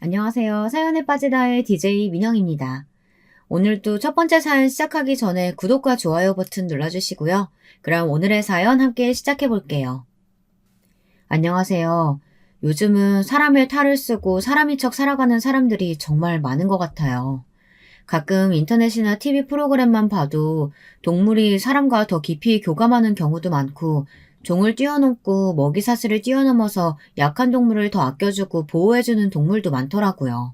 안녕하세요. 사연에 빠지다의 DJ 민영입니다. 오늘도 첫 번째 사연 시작하기 전에 구독과 좋아요 버튼 눌러주시고요. 그럼 오늘의 사연 함께 시작해 볼게요. 안녕하세요. 요즘은 사람의 탈을 쓰고 사람인 척 살아가는 사람들이 정말 많은 것 같아요. 가끔 인터넷이나 TV 프로그램만 봐도 동물이 사람과 더 깊이 교감하는 경우도 많고 종을 뛰어넘고 먹이사슬을 뛰어넘어서 약한 동물을 더 아껴주고 보호해주는 동물도 많더라고요.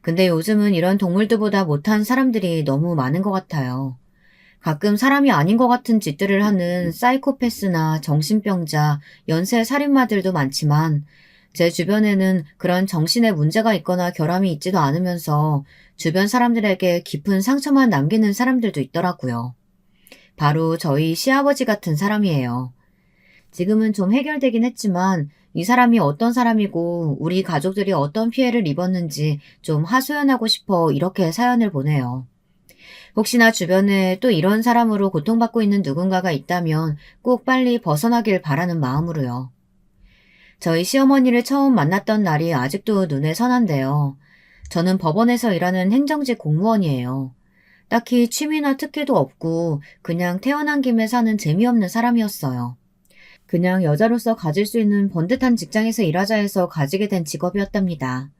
근데 요즘은 이런 동물들보다 못한 사람들이 너무 많은 것 같아요. 가끔 사람이 아닌 것 같은 짓들을 하는 사이코패스나 정신병자, 연쇄 살인마들도 많지만 제 주변에는 그런 정신에 문제가 있거나 결함이 있지도 않으면서 주변 사람들에게 깊은 상처만 남기는 사람들도 있더라고요. 바로 저희 시아버지 같은 사람이에요. 지금은 좀 해결되긴 했지만 이 사람이 어떤 사람이고 우리 가족들이 어떤 피해를 입었는지 좀 하소연하고 싶어 이렇게 사연을 보내요. 혹시나 주변에 또 이런 사람으로 고통받고 있는 누군가가 있다면 꼭 빨리 벗어나길 바라는 마음으로요. 저희 시어머니를 처음 만났던 날이 아직도 눈에 선한데요. 저는 법원에서 일하는 행정직 공무원이에요. 딱히 취미나 특기도 없고 그냥 태어난 김에 사는 재미없는 사람이었어요. 그냥 여자로서 가질 수 있는 번듯한 직장에서 일하자 해서 가지게 된 직업이었답니다.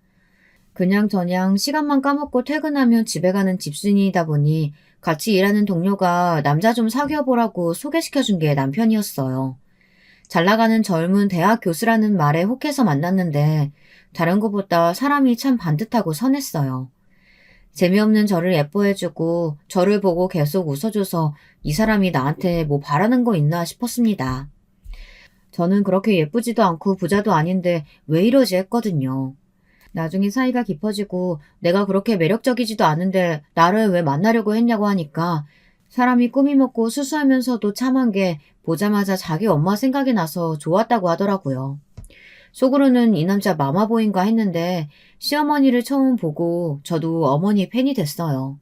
그냥저냥 시간만 까먹고 퇴근하면 집에 가는 집순이이다 보니 같이 일하는 동료가 남자 좀 사귀어보라고 소개시켜준 게 남편이었어요. 잘 나가는 젊은 대학 교수라는 말에 혹해서 만났는데 다른 것보다 사람이 참 반듯하고 선했어요. 재미없는 저를 예뻐해주고 저를 보고 계속 웃어줘서 이 사람이 나한테 뭐 바라는 거 있나 싶었습니다. 저는 그렇게 예쁘지도 않고 부자도 아닌데 왜 이러지 했거든요. 나중에 사이가 깊어지고 내가 그렇게 매력적이지도 않은데 나를 왜 만나려고 했냐고 하니까 사람이 꾸미 먹고 수수하면서도 참한 게 보자마자 자기 엄마 생각이 나서 좋았다고 하더라고요. 속으로는 이 남자 마마보인가 했는데 시어머니를 처음 보고 저도 어머니 팬이 됐어요.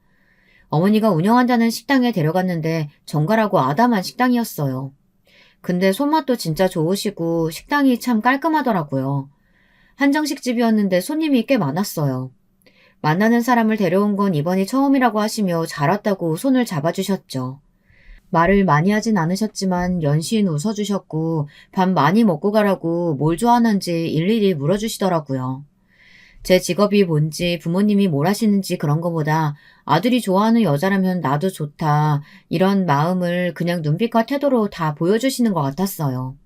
어머니가 운영한다는 식당에 데려갔는데 정갈하고 아담한 식당이었어요. 근데 손맛도 진짜 좋으시고 식당이 참 깔끔하더라고요. 한정식 집이었는데 손님이 꽤 많았어요. 만나는 사람을 데려온 건 이번이 처음이라고 하시며 잘 왔다고 손을 잡아주셨죠. 말을 많이 하진 않으셨지만 연신 웃어주셨고 밥 많이 먹고 가라고 뭘 좋아하는지 일일이 물어주시더라고요. 제 직업이 뭔지 부모님이 뭘 하시는지 그런 거보다 아들이 좋아하는 여자라면 나도 좋다 이런 마음을 그냥 눈빛과 태도로 다 보여주시는 것 같았어요.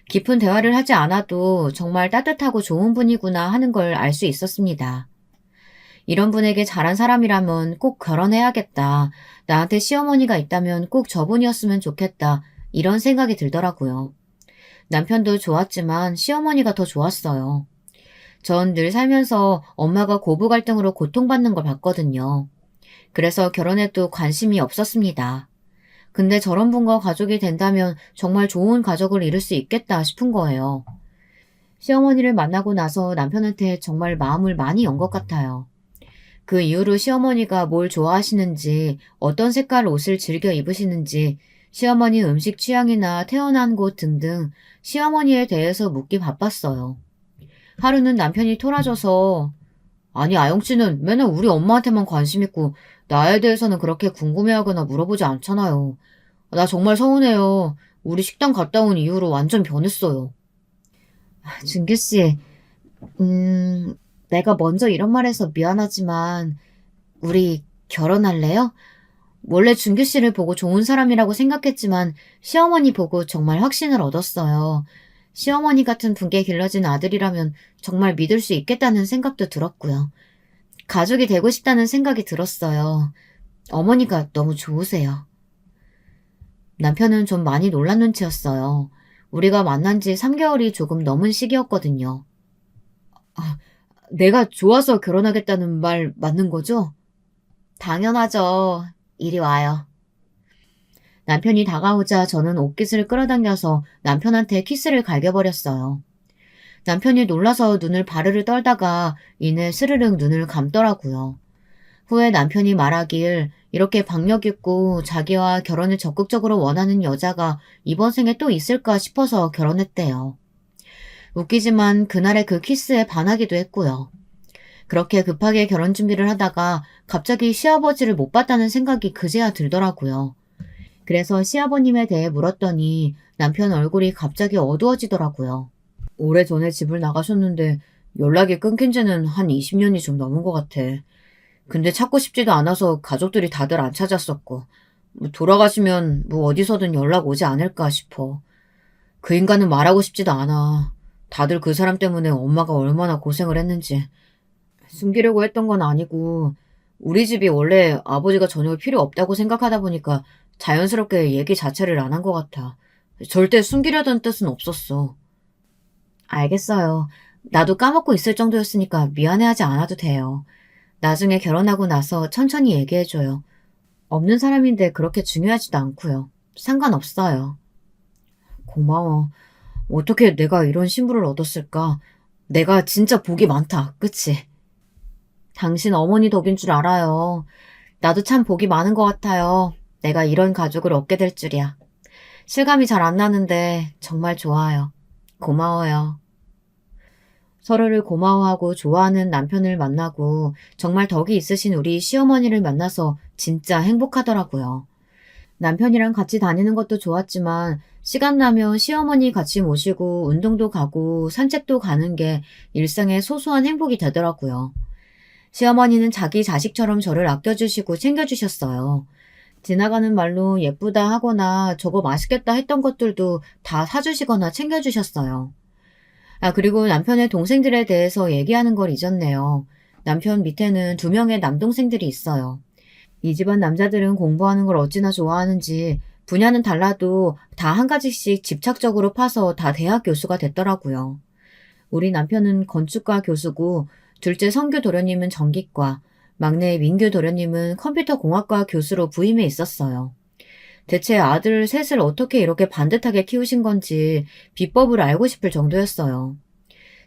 깊은 대화를 하지 않아도 정말 따뜻하고 좋은 분이구나 하는 걸 알 수 있었습니다. 이런 분에게 잘한 사람이라면 꼭 결혼해야겠다. 나한테 시어머니가 있다면 꼭 저분이었으면 좋겠다. 이런 생각이 들더라고요. 남편도 좋았지만 시어머니가 더 좋았어요. 전 늘 살면서 엄마가 고부 갈등으로 고통받는 걸 봤거든요. 그래서 결혼에도 관심이 없었습니다. 근데 저런 분과 가족이 된다면 정말 좋은 가족을 이룰 수 있겠다 싶은 거예요. 시어머니를 만나고 나서 남편한테 정말 마음을 많이 연 것 같아요. 그 이후로 시어머니가 뭘 좋아하시는지, 어떤 색깔 옷을 즐겨 입으시는지, 시어머니 음식 취향이나 태어난 곳 등등 시어머니에 대해서 묻기 바빴어요. 하루는 남편이 토라져서 아니 아영 씨는 맨날 우리 엄마한테만 관심 있고 나에 대해서는 그렇게 궁금해하거나 물어보지 않잖아요. 나 정말 서운해요. 우리 식당 갔다 온 이후로 완전 변했어요. 준규 씨, 내가 먼저 이런 말해서 미안하지만 우리 결혼할래요? 원래 준규 씨를 보고 좋은 사람이라고 생각했지만 시어머니 보고 정말 확신을 얻었어요. 시어머니 같은 분께 길러진 아들이라면 정말 믿을 수 있겠다는 생각도 들었고요. 가족이 되고 싶다는 생각이 들었어요. 어머니가 너무 좋으세요. 남편은 좀 많이 놀란 눈치였어요. 우리가 만난 지 3개월이 조금 넘은 시기였거든요. 아, 내가 좋아서 결혼하겠다는 말 맞는 거죠? 당연하죠. 이리 와요. 남편이 다가오자 저는 옷깃을 끌어당겨서 남편한테 키스를 갈겨버렸어요. 남편이 놀라서 눈을 바르르 떨다가 이내 스르륵 눈을 감더라고요. 후에 남편이 말하길 이렇게 박력 있고 자기와 결혼을 적극적으로 원하는 여자가 이번 생에 또 있을까 싶어서 결혼했대요. 웃기지만 그날의 그 키스에 반하기도 했고요. 그렇게 급하게 결혼 준비를 하다가 갑자기 시아버지를 못 봤다는 생각이 그제야 들더라고요. 그래서 시아버님에 대해 물었더니 남편 얼굴이 갑자기 어두워지더라고요. 오래전에 집을 나가셨는데 연락이 끊긴 지는 한 20년이 좀 넘은 것 같아. 근데 찾고 싶지도 않아서 가족들이 다들 안 찾았었고, 돌아가시면 어디서든 연락 오지 않을까 싶어. 그 인간은 말하고 싶지도 않아. 다들 그 사람 때문에 엄마가 얼마나 고생을 했는지. 숨기려고 했던 건 아니고, 우리 집이 원래 아버지가 전혀 필요 없다고 생각하다 보니까 자연스럽게 얘기 자체를 안 한 것 같아. 절대 숨기려던 뜻은 없었어. 알겠어요. 나도 까먹고 있을 정도였으니까 미안해하지 않아도 돼요. 나중에 결혼하고 나서 천천히 얘기해줘요. 없는 사람인데 그렇게 중요하지도 않고요. 상관없어요. 고마워. 어떻게 내가 이런 신부를 얻었을까? 내가 진짜 복이 많다. 그치? 당신 어머니 덕인 줄 알아요. 나도 참 복이 많은 것 같아요. 내가 이런 가족을 얻게 될 줄이야. 실감이 잘 안 나는데 정말 좋아요. 고마워요. 서로를 고마워하고 좋아하는 남편을 만나고 정말 덕이 있으신 우리 시어머니를 만나서 진짜 행복하더라고요. 남편이랑 같이 다니는 것도 좋았지만 시간 나면 시어머니 같이 모시고 운동도 가고 산책도 가는 게 일상의 소소한 행복이 되더라고요. 시어머니는 자기 자식처럼 저를 아껴주시고 챙겨주셨어요. 지나가는 말로 예쁘다 하거나 저거 맛있겠다 했던 것들도 다 사주시거나 챙겨주셨어요. 아, 그리고 남편의 동생들에 대해서 얘기하는 걸 잊었네요. 남편 밑에는 2명의 남동생들이 있어요. 이 집안 남자들은 공부하는 걸 어찌나 좋아하는지 분야는 달라도 다 한 가지씩 집착적으로 파서 다 대학 교수가 됐더라고요. 우리 남편은 건축과 교수고 둘째 성규 도련님은 전기과, 막내 민규 도련님은 컴퓨터 공학과 교수로 부임해 있었어요. 대체 아들 셋을 어떻게 이렇게 반듯하게 키우신 건지 비법을 알고 싶을 정도였어요.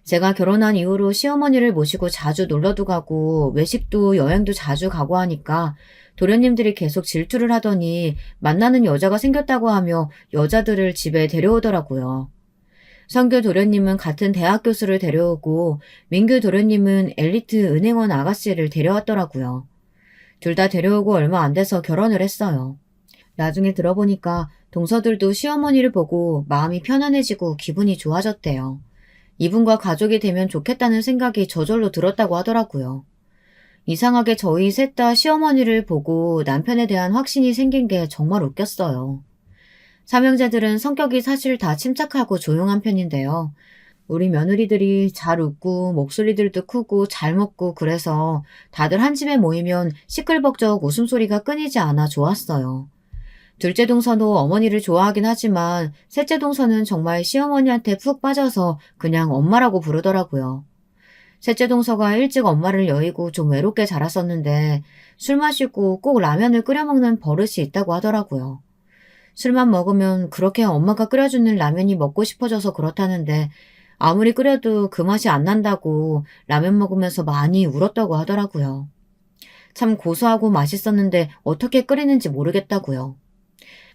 제가 결혼한 이후로 시어머니를 모시고 자주 놀러도 가고 외식도 여행도 자주 가고 하니까 도련님들이 계속 질투를 하더니 만나는 여자가 생겼다고 하며 여자들을 집에 데려오더라고요. 성규 도련님은 같은 대학 교수를 데려오고 민규 도련님은 엘리트 은행원 아가씨를 데려왔더라고요. 둘 다 데려오고 얼마 안 돼서 결혼을 했어요. 나중에 들어보니까 동서들도 시어머니를 보고 마음이 편안해지고 기분이 좋아졌대요. 이분과 가족이 되면 좋겠다는 생각이 저절로 들었다고 하더라고요. 이상하게 저희 셋 다 시어머니를 보고 남편에 대한 확신이 생긴 게 정말 웃겼어요. 삼형제들은 성격이 사실 다 침착하고 조용한 편인데요. 우리 며느리들이 잘 웃고 목소리들도 크고 잘 먹고 그래서 다들 한 집에 모이면 시끌벅적 웃음소리가 끊이지 않아 좋았어요. 둘째 동서도 어머니를 좋아하긴 하지만 셋째 동서는 정말 시어머니한테 푹 빠져서 그냥 엄마라고 부르더라고요. 셋째 동서가 일찍 엄마를 여의고 좀 외롭게 자랐었는데 술 마시고 꼭 라면을 끓여 먹는 버릇이 있다고 하더라고요. 술만 먹으면 그렇게 엄마가 끓여주는 라면이 먹고 싶어져서 그렇다는데 아무리 끓여도 그 맛이 안 난다고 라면 먹으면서 많이 울었다고 하더라고요. 참 고소하고 맛있었는데 어떻게 끓이는지 모르겠다고요.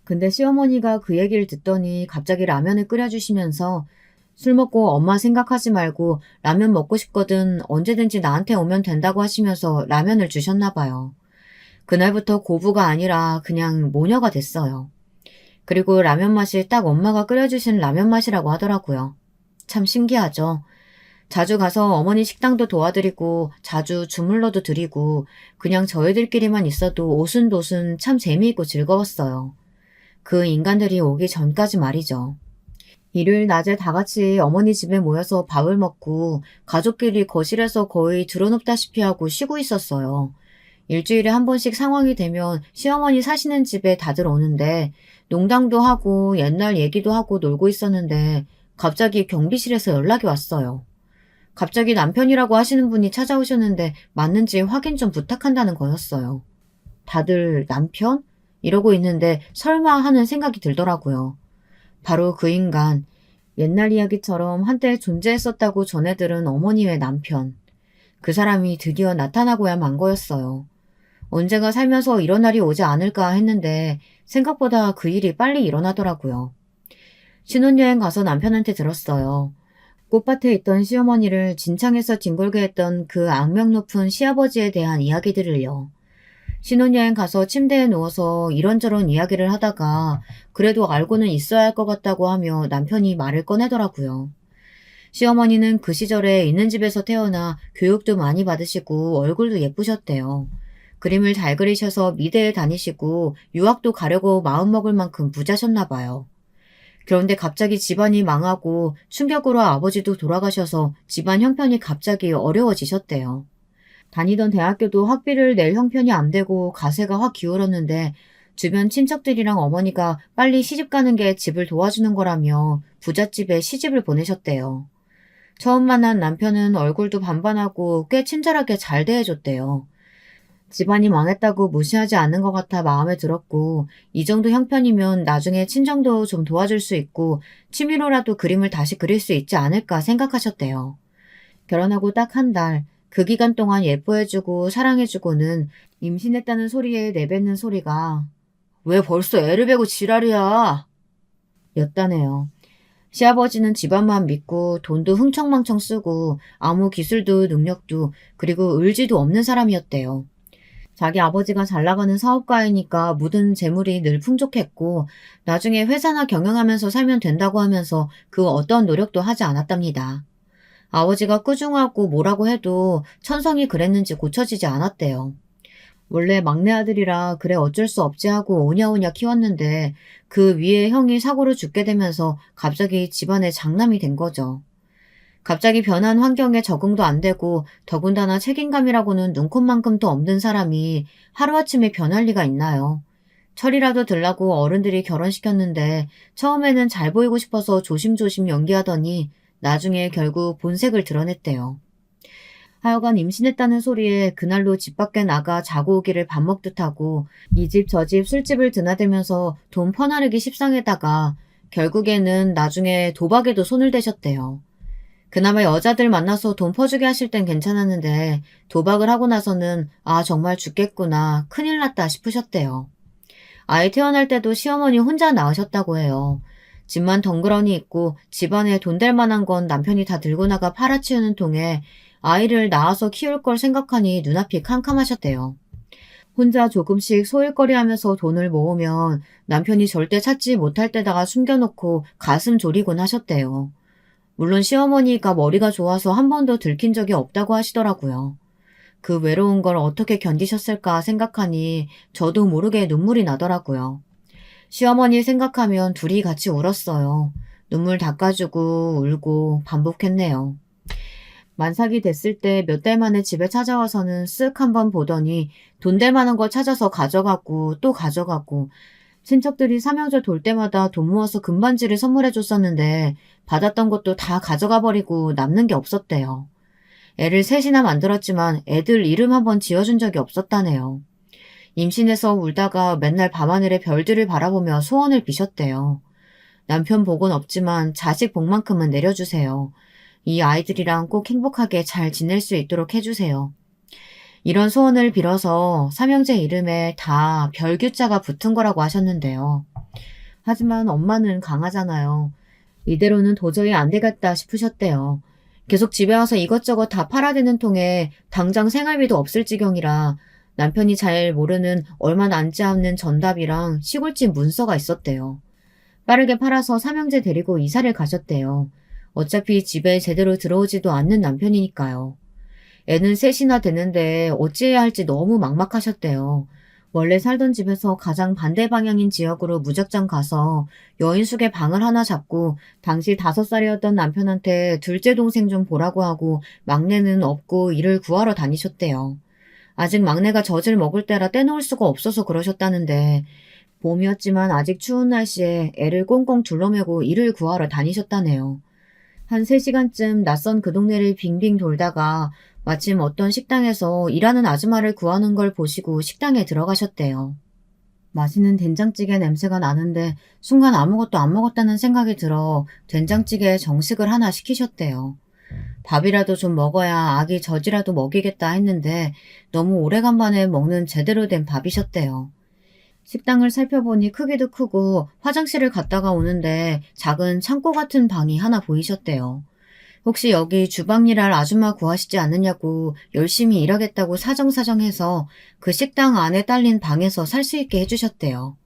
근데 시어머니가 그 얘기를 듣더니 갑자기 라면을 끓여주시면서 술 먹고 엄마 생각하지 말고 라면 먹고 싶거든 언제든지 나한테 오면 된다고 하시면서 라면을 주셨나 봐요. 그날부터 고부가 아니라 그냥 모녀가 됐어요. 그리고 라면 맛이 딱 엄마가 끓여주신 라면 맛이라고 하더라고요. 참 신기하죠? 자주 가서 어머니 식당도 도와드리고 자주 주물러도 드리고 그냥 저희들끼리만 있어도 오순도순 참 재미있고 즐거웠어요. 그 인간들이 오기 전까지 말이죠. 일요일 낮에 다 같이 어머니 집에 모여서 밥을 먹고 가족끼리 거실에서 거의 드러눕다시피 하고 쉬고 있었어요. 일주일에 한 번씩 상황이 되면 시어머니 사시는 집에 다들 오는데 농담도 하고 옛날 얘기도 하고 놀고 있었는데 갑자기 경비실에서 연락이 왔어요. 갑자기 남편이라고 하시는 분이 찾아오셨는데 맞는지 확인 좀 부탁한다는 거였어요. 다들 남편? 이러고 있는데 설마 하는 생각이 들더라고요. 바로 그 인간, 옛날 이야기처럼 한때 존재했었다고 전해 들은 어머니의 남편. 그 사람이 드디어 나타나고야 만 거였어요. 언젠가 살면서 이런 날이 오지 않을까 했는데 생각보다 그 일이 빨리 일어나더라고요. 신혼여행 가서 남편한테 들었어요. 꽃밭에 있던 시어머니를 진창에서 뒹굴게 했던 그 악명 높은 시아버지에 대한 이야기들을요. 신혼여행 가서 침대에 누워서 이런저런 이야기를 하다가 그래도 알고는 있어야 할 것 같다고 하며 남편이 말을 꺼내더라고요. 시어머니는 그 시절에 있는 집에서 태어나 교육도 많이 받으시고 얼굴도 예쁘셨대요. 그림을 잘 그리셔서 미대에 다니시고 유학도 가려고 마음먹을 만큼 부자셨나 봐요. 그런데 갑자기 집안이 망하고 충격으로 아버지도 돌아가셔서 집안 형편이 갑자기 어려워지셨대요. 다니던 대학교도 학비를 낼 형편이 안 되고 가세가 확 기울었는데 주변 친척들이랑 어머니가 빨리 시집 가는 게 집을 도와주는 거라며 부잣집에 시집을 보내셨대요. 처음 만난 남편은 얼굴도 반반하고 꽤 친절하게 잘 대해줬대요. 집안이 망했다고 무시하지 않는 것 같아 마음에 들었고 이 정도 형편이면 나중에 친정도 좀 도와줄 수 있고 취미로라도 그림을 다시 그릴 수 있지 않을까 생각하셨대요. 결혼하고 딱 한 달, 그 기간 동안 예뻐해주고 사랑해주고는 임신했다는 소리에 내뱉는 소리가 왜 벌써 애를 베고 지랄이야? 였다네요. 시아버지는 집안만 믿고 돈도 흥청망청 쓰고 아무 기술도 능력도 그리고 의지도 없는 사람이었대요. 자기 아버지가 잘 나가는 사업가이니까 묻은 재물이 늘 풍족했고 나중에 회사나 경영하면서 살면 된다고 하면서 그 어떤 노력도 하지 않았답니다. 아버지가 꾸중하고 뭐라고 해도 천성이 그랬는지 고쳐지지 않았대요. 원래 막내 아들이라 그래 어쩔 수 없지 하고 오냐오냐 키웠는데 그 위에 형이 사고로 죽게 되면서 갑자기 집안에 장남이 된 거죠. 갑자기 변한 환경에 적응도 안 되고 더군다나 책임감이라고는 눈꼽만큼도 없는 사람이 하루아침에 변할 리가 있나요? 철이라도 들라고 어른들이 결혼시켰는데 처음에는 잘 보이고 싶어서 조심조심 연기하더니 나중에 결국 본색을 드러냈대요. 하여간 임신했다는 소리에 그날로 집 밖에 나가 자고 오기를 밥 먹듯 하고 이 집 저 집 술집을 드나들면서 돈 퍼나르기 십상에다가 결국에는 나중에 도박에도 손을 대셨대요. 그나마 여자들 만나서 돈 퍼주게 하실 땐 괜찮았는데 도박을 하고 나서는 아 정말 죽겠구나 큰일 났다 싶으셨대요. 아이 태어날 때도 시어머니 혼자 낳으셨다고 해요. 집만 덩그러니 있고 집안에 돈 될 만한 건 남편이 다 들고 나가 팔아치우는 통에 아이를 낳아서 키울 걸 생각하니 눈앞이 캄캄하셨대요. 혼자 조금씩 소일거리 하면서 돈을 모으면 남편이 절대 찾지 못할 데다가 숨겨놓고 가슴 졸이곤 하셨대요. 물론 시어머니가 머리가 좋아서 한 번도 들킨 적이 없다고 하시더라고요. 그 외로운 걸 어떻게 견디셨을까 생각하니 저도 모르게 눈물이 나더라고요. 시어머니 생각하면 둘이 같이 울었어요. 눈물 닦아주고 울고 반복했네요. 만삭이 됐을 때 몇 달 만에 집에 찾아와서는 쓱 한번 보더니 돈 될 만한 걸 찾아서 가져가고 또 가져가고 친척들이 삼형제 돌 때마다 돈 모아서 금반지를 선물해 줬었는데 받았던 것도 다 가져가 버리고 남는 게 없었대요. 애를 셋이나 만들었지만 애들 이름 한번 지어준 적이 없었다네요. 임신해서 울다가 맨날 밤하늘의 별들을 바라보며 소원을 비셨대요. 남편 복은 없지만 자식 복만큼은 내려주세요. 이 아이들이랑 꼭 행복하게 잘 지낼 수 있도록 해주세요. 이런 소원을 빌어서 삼형제 이름에 다 별규자가 붙은 거라고 하셨는데요. 하지만 엄마는 강하잖아요. 이대로는 도저히 안 되겠다 싶으셨대요. 계속 집에 와서 이것저것 다 팔아대는 통에 당장 생활비도 없을 지경이라 남편이 잘 모르는 얼마 남지 않는 전답이랑 시골집 문서가 있었대요. 빠르게 팔아서 삼형제 데리고 이사를 가셨대요. 어차피 집에 제대로 들어오지도 않는 남편이니까요. 애는 셋이나 되는데 어찌해야 할지 너무 막막하셨대요. 원래 살던 집에서 가장 반대 방향인 지역으로 무작정 가서 여인숙의 방을 하나 잡고 당시 5살이었던 남편한테 둘째 동생 좀 보라고 하고 막내는 없고 일을 구하러 다니셨대요. 아직 막내가 젖을 먹을 때라 떼놓을 수가 없어서 그러셨다는데 봄이었지만 아직 추운 날씨에 애를 꽁꽁 둘러매고 일을 구하러 다니셨다네요. 한 3시간쯤 낯선 그 동네를 빙빙 돌다가 마침 어떤 식당에서 일하는 아줌마를 구하는 걸 보시고 식당에 들어가셨대요. 맛있는 된장찌개 냄새가 나는데 순간 아무것도 안 먹었다는 생각이 들어 된장찌개에 정식을 하나 시키셨대요. 밥이라도 좀 먹어야 아기 젖이라도 먹이겠다 했는데 너무 오래간만에 먹는 제대로 된 밥이셨대요. 식당을 살펴보니 크기도 크고 화장실을 갔다가 오는데 작은 창고 같은 방이 하나 보이셨대요. 혹시 여기 주방 일할 아줌마 구하시지 않느냐고 열심히 일하겠다고 사정사정해서 그 식당 안에 딸린 방에서 살 수 있게 해주셨대요.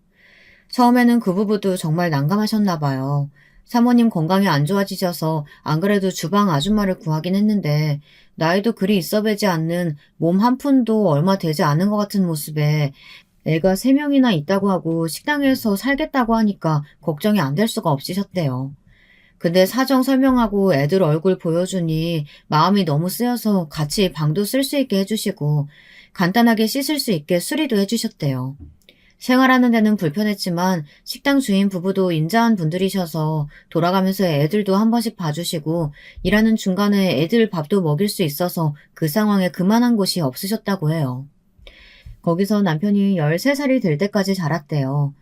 처음에는 그 부부도 정말 난감하셨나 봐요. 사모님 건강이 안 좋아지셔서 안 그래도 주방 아줌마를 구하긴 했는데 나이도 그리 있어 보이지 않는 몸 한 푼도 얼마 되지 않은 것 같은 모습에 애가 3명이나 있다고 하고 식당에서 살겠다고 하니까 걱정이 안 될 수가 없으셨대요. 근데 사정 설명하고 애들 얼굴 보여주니 마음이 너무 쓰여서 같이 방도 쓸 수 있게 해주시고 간단하게 씻을 수 있게 수리도 해주셨대요. 생활하는 데는 불편했지만 식당 주인 부부도 인자한 분들이셔서 돌아가면서 애들도 한 번씩 봐주시고 일하는 중간에 애들 밥도 먹일 수 있어서 그 상황에 그만한 곳이 없으셨다고 해요. 거기서 남편이 13살이 될 때까지 자랐대요.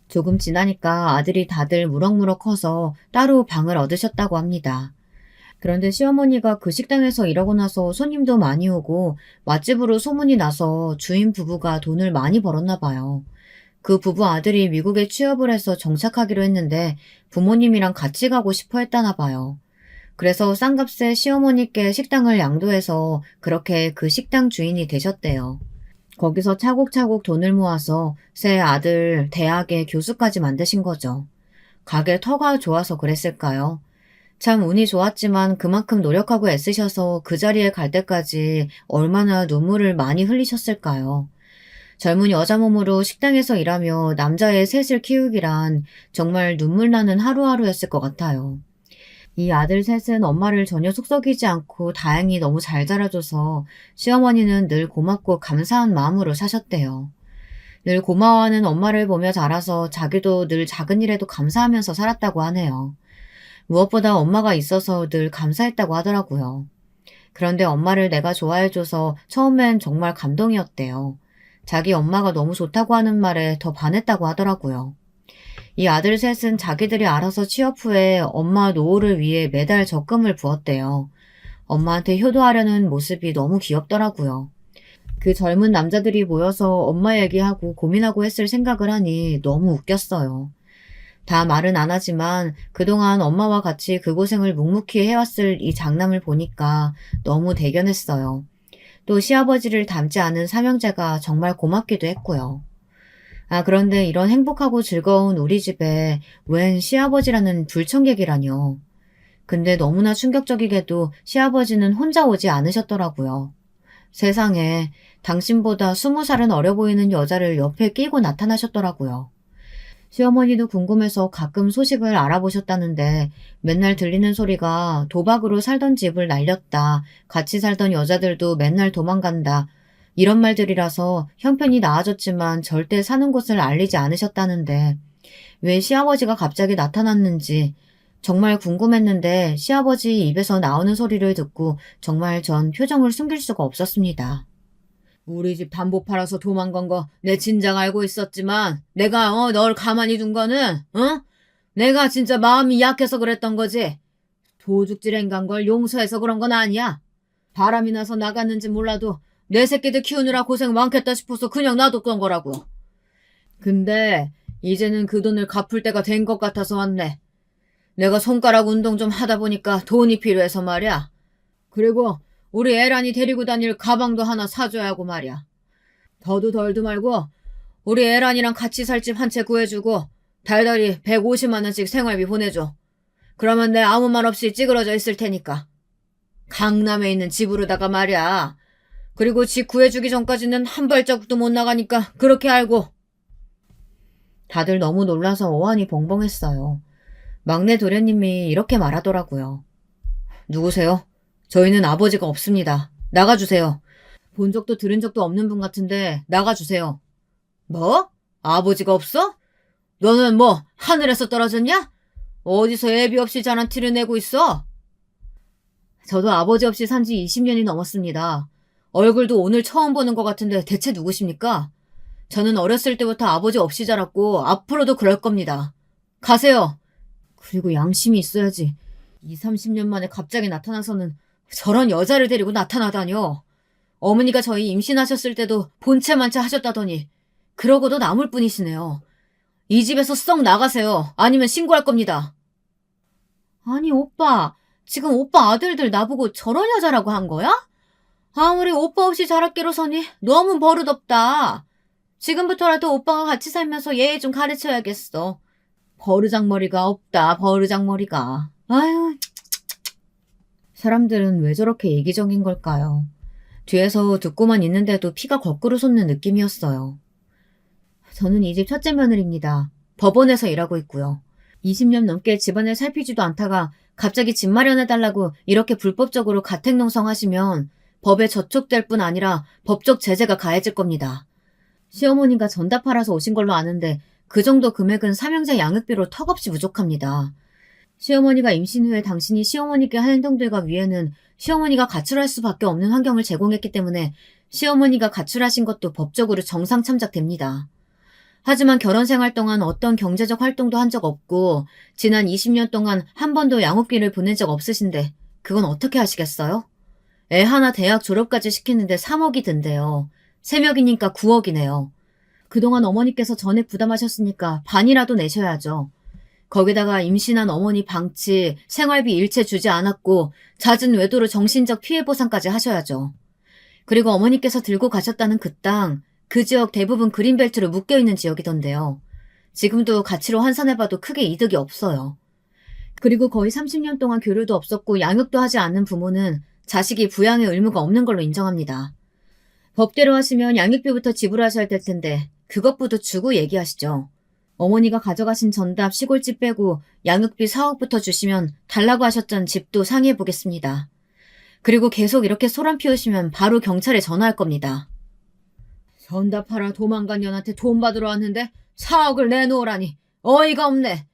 조금 지나니까 아들이 다들 무럭무럭 커서 따로 방을 얻으셨다고 합니다. 그런데 시어머니가 그 식당에서 일하고 나서 손님도 많이 오고 맛집으로 소문이 나서 주인 부부가 돈을 많이 벌었나 봐요. 그 부부 아들이 미국에 취업을 해서 정착하기로 했는데 부모님이랑 같이 가고 싶어 했다나 봐요. 그래서 싼값에 시어머니께 식당을 양도해서 그렇게 그 식당 주인이 되셨대요. 거기서 차곡차곡 돈을 모아서 새 아들 대학에 교수까지 만드신 거죠. 가게 터가 좋아서 그랬을까요? 참 운이 좋았지만 그만큼 노력하고 애쓰셔서 그 자리에 갈 때까지 얼마나 눈물을 많이 흘리셨을까요? 젊은 여자 몸으로 식당에서 일하며 남자의 셋을 키우기란 정말 눈물 나는 하루하루였을 것 같아요. 이 아들 셋은 엄마를 전혀 속썩이지 않고 다행히 너무 잘 자라줘서 시어머니는 늘 고맙고 감사한 마음으로 사셨대요. 늘 고마워하는 엄마를 보며 자라서 자기도 늘 작은 일에도 감사하면서 살았다고 하네요. 무엇보다 엄마가 있어서 늘 감사했다고 하더라고요. 그런데 엄마를 내가 좋아해줘서 처음엔 정말 감동이었대요. 자기 엄마가 너무 좋다고 하는 말에 더 반했다고 하더라고요. 이 아들 셋은 자기들이 알아서 취업 후에 엄마 노후를 위해 매달 적금을 부었대요. 엄마한테 효도하려는 모습이 너무 귀엽더라고요. 그 젊은 남자들이 모여서 엄마 얘기하고 고민하고 했을 생각을 하니 너무 웃겼어요. 다 말은 안 하지만 그동안 엄마와 같이 그 고생을 묵묵히 해왔을 이 장남을 보니까 너무 대견했어요. 또 시아버지를 닮지 않은 삼형제가 정말 고맙기도 했고요. 그런데 이런 행복하고 즐거운 우리 집에 웬 시아버지라는 불청객이라뇨. 근데 너무나 충격적이게도 시아버지는 혼자 오지 않으셨더라고요. 세상에 당신보다 20살은 어려 보이는 여자를 옆에 끼고 나타나셨더라고요. 시어머니도 궁금해서 가끔 소식을 알아보셨다는데 맨날 들리는 소리가 도박으로 살던 집을 날렸다. 같이 살던 여자들도 맨날 도망간다. 이런 말들이라서 형편이 나아졌지만 절대 사는 곳을 알리지 않으셨다는데 왜 시아버지가 갑자기 나타났는지 정말 궁금했는데 시아버지 입에서 나오는 소리를 듣고 정말 전 표정을 숨길 수가 없었습니다. 우리 집 담보 팔아서 도망간 거 내 진작 알고 있었지만 내가 널 가만히 둔 거는 내가 진짜 마음이 약해서 그랬던 거지. 도둑질 행간 걸 용서해서 그런 건 아니야. 바람이 나서 나갔는지 몰라도 내 새끼들 키우느라 고생 많겠다 싶어서 그냥 놔뒀던 거라고. 근데 이제는 그 돈을 갚을 때가 된 것 같아서 왔네. 내가 손가락 운동 좀 하다 보니까 돈이 필요해서 말이야. 그리고 우리 애란이 데리고 다닐 가방도 하나 사줘야 하고 말이야. 더도 덜도 말고 우리 애란이랑 같이 살 집 한 채 구해주고 달달이 150만 원씩 생활비 보내줘. 그러면 내 아무 말 없이 찌그러져 있을 테니까. 강남에 있는 집으로다가 말이야. 그리고 집 구해주기 전까지는 한 발자국도 못 나가니까 그렇게 알고. 다들 너무 놀라서 어안이 벙벙했어요. 막내 도련님이 이렇게 말하더라고요. 누구세요? 저희는 아버지가 없습니다. 나가주세요. 본 적도 들은 적도 없는 분 같은데 나가주세요. 뭐? 아버지가 없어? 너는 뭐 하늘에서 떨어졌냐? 어디서 애비 없이 자란 티를 내고 있어? 저도 아버지 없이 산 지 20년이 넘었습니다. 얼굴도 오늘 처음 보는 것 같은데 대체 누구십니까? 저는 어렸을 때부터 아버지 없이 자랐고 앞으로도 그럴 겁니다. 가세요. 그리고 양심이 있어야지. 20, 30년 만에 갑자기 나타나서는 저런 여자를 데리고 나타나다뇨. 어머니가 저희 임신하셨을 때도 본체만체 하셨다더니 그러고도 남을 뿐이시네요. 이 집에서 썩 나가세요. 아니면 신고할 겁니다. 아니 오빠, 지금 오빠 아들들 나보고 저런 여자라고 한 거야? 아무리 오빠 없이 자랄게로서니 너무 버릇없다. 지금부터라도 오빠가 같이 살면서 예의 좀 가르쳐야겠어. 버르장머리가 없다, 버르장머리가. 아유, 사람들은 왜 저렇게 이기적인 걸까요? 뒤에서 듣고만 있는데도 피가 거꾸로 솟는 느낌이었어요. 저는 이 집 첫째 며느리입니다. 법원에서 일하고 있고요. 20년 넘게 집안을 살피지도 않다가 갑자기 집 마련해달라고 이렇게 불법적으로 가택농성하시면 법에 저촉될 뿐 아니라 법적 제재가 가해질 겁니다. 시어머니가 전답 팔아서 오신 걸로 아는데 그 정도 금액은 삼형제 양육비로 턱없이 부족합니다. 시어머니가 임신 후에 당신이 시어머니께 한 행동들과 위에는 시어머니가 가출할 수밖에 없는 환경을 제공했기 때문에 시어머니가 가출하신 것도 법적으로 정상 참작됩니다. 하지만 결혼 생활 동안 어떤 경제적 활동도 한 적 없고 지난 20년 동안 한 번도 양육비를 보낸 적 없으신데 그건 어떻게 하시겠어요? 애 하나 대학 졸업까지 시키는데 3억이 든대요. 3명이니까 9억이네요. 그동안 어머니께서 전액 부담하셨으니까 반이라도 내셔야죠. 거기다가 임신한 어머니 방치, 생활비 일체 주지 않았고 잦은 외도로 정신적 피해 보상까지 하셔야죠. 그리고 어머니께서 들고 가셨다는 그 땅, 그 지역 대부분 그린벨트로 묶여있는 지역이던데요. 지금도 가치로 환산해봐도 크게 이득이 없어요. 그리고 거의 30년 동안 교류도 없었고 양육도 하지 않는 부모는 자식이 부양의 의무가 없는 걸로 인정합니다. 법대로 하시면 양육비부터 지불하셔야 될 텐데 그것부터 주고 얘기하시죠. 어머니가 가져가신 전답 시골집 빼고 양육비 4억부터 주시면 달라고 하셨던 집도 상의해보겠습니다. 그리고 계속 이렇게 소란 피우시면 바로 경찰에 전화할 겁니다. 전답하라 도망간 년한테 돈 받으러 왔는데 4억을 내놓으라니 어이가 없네.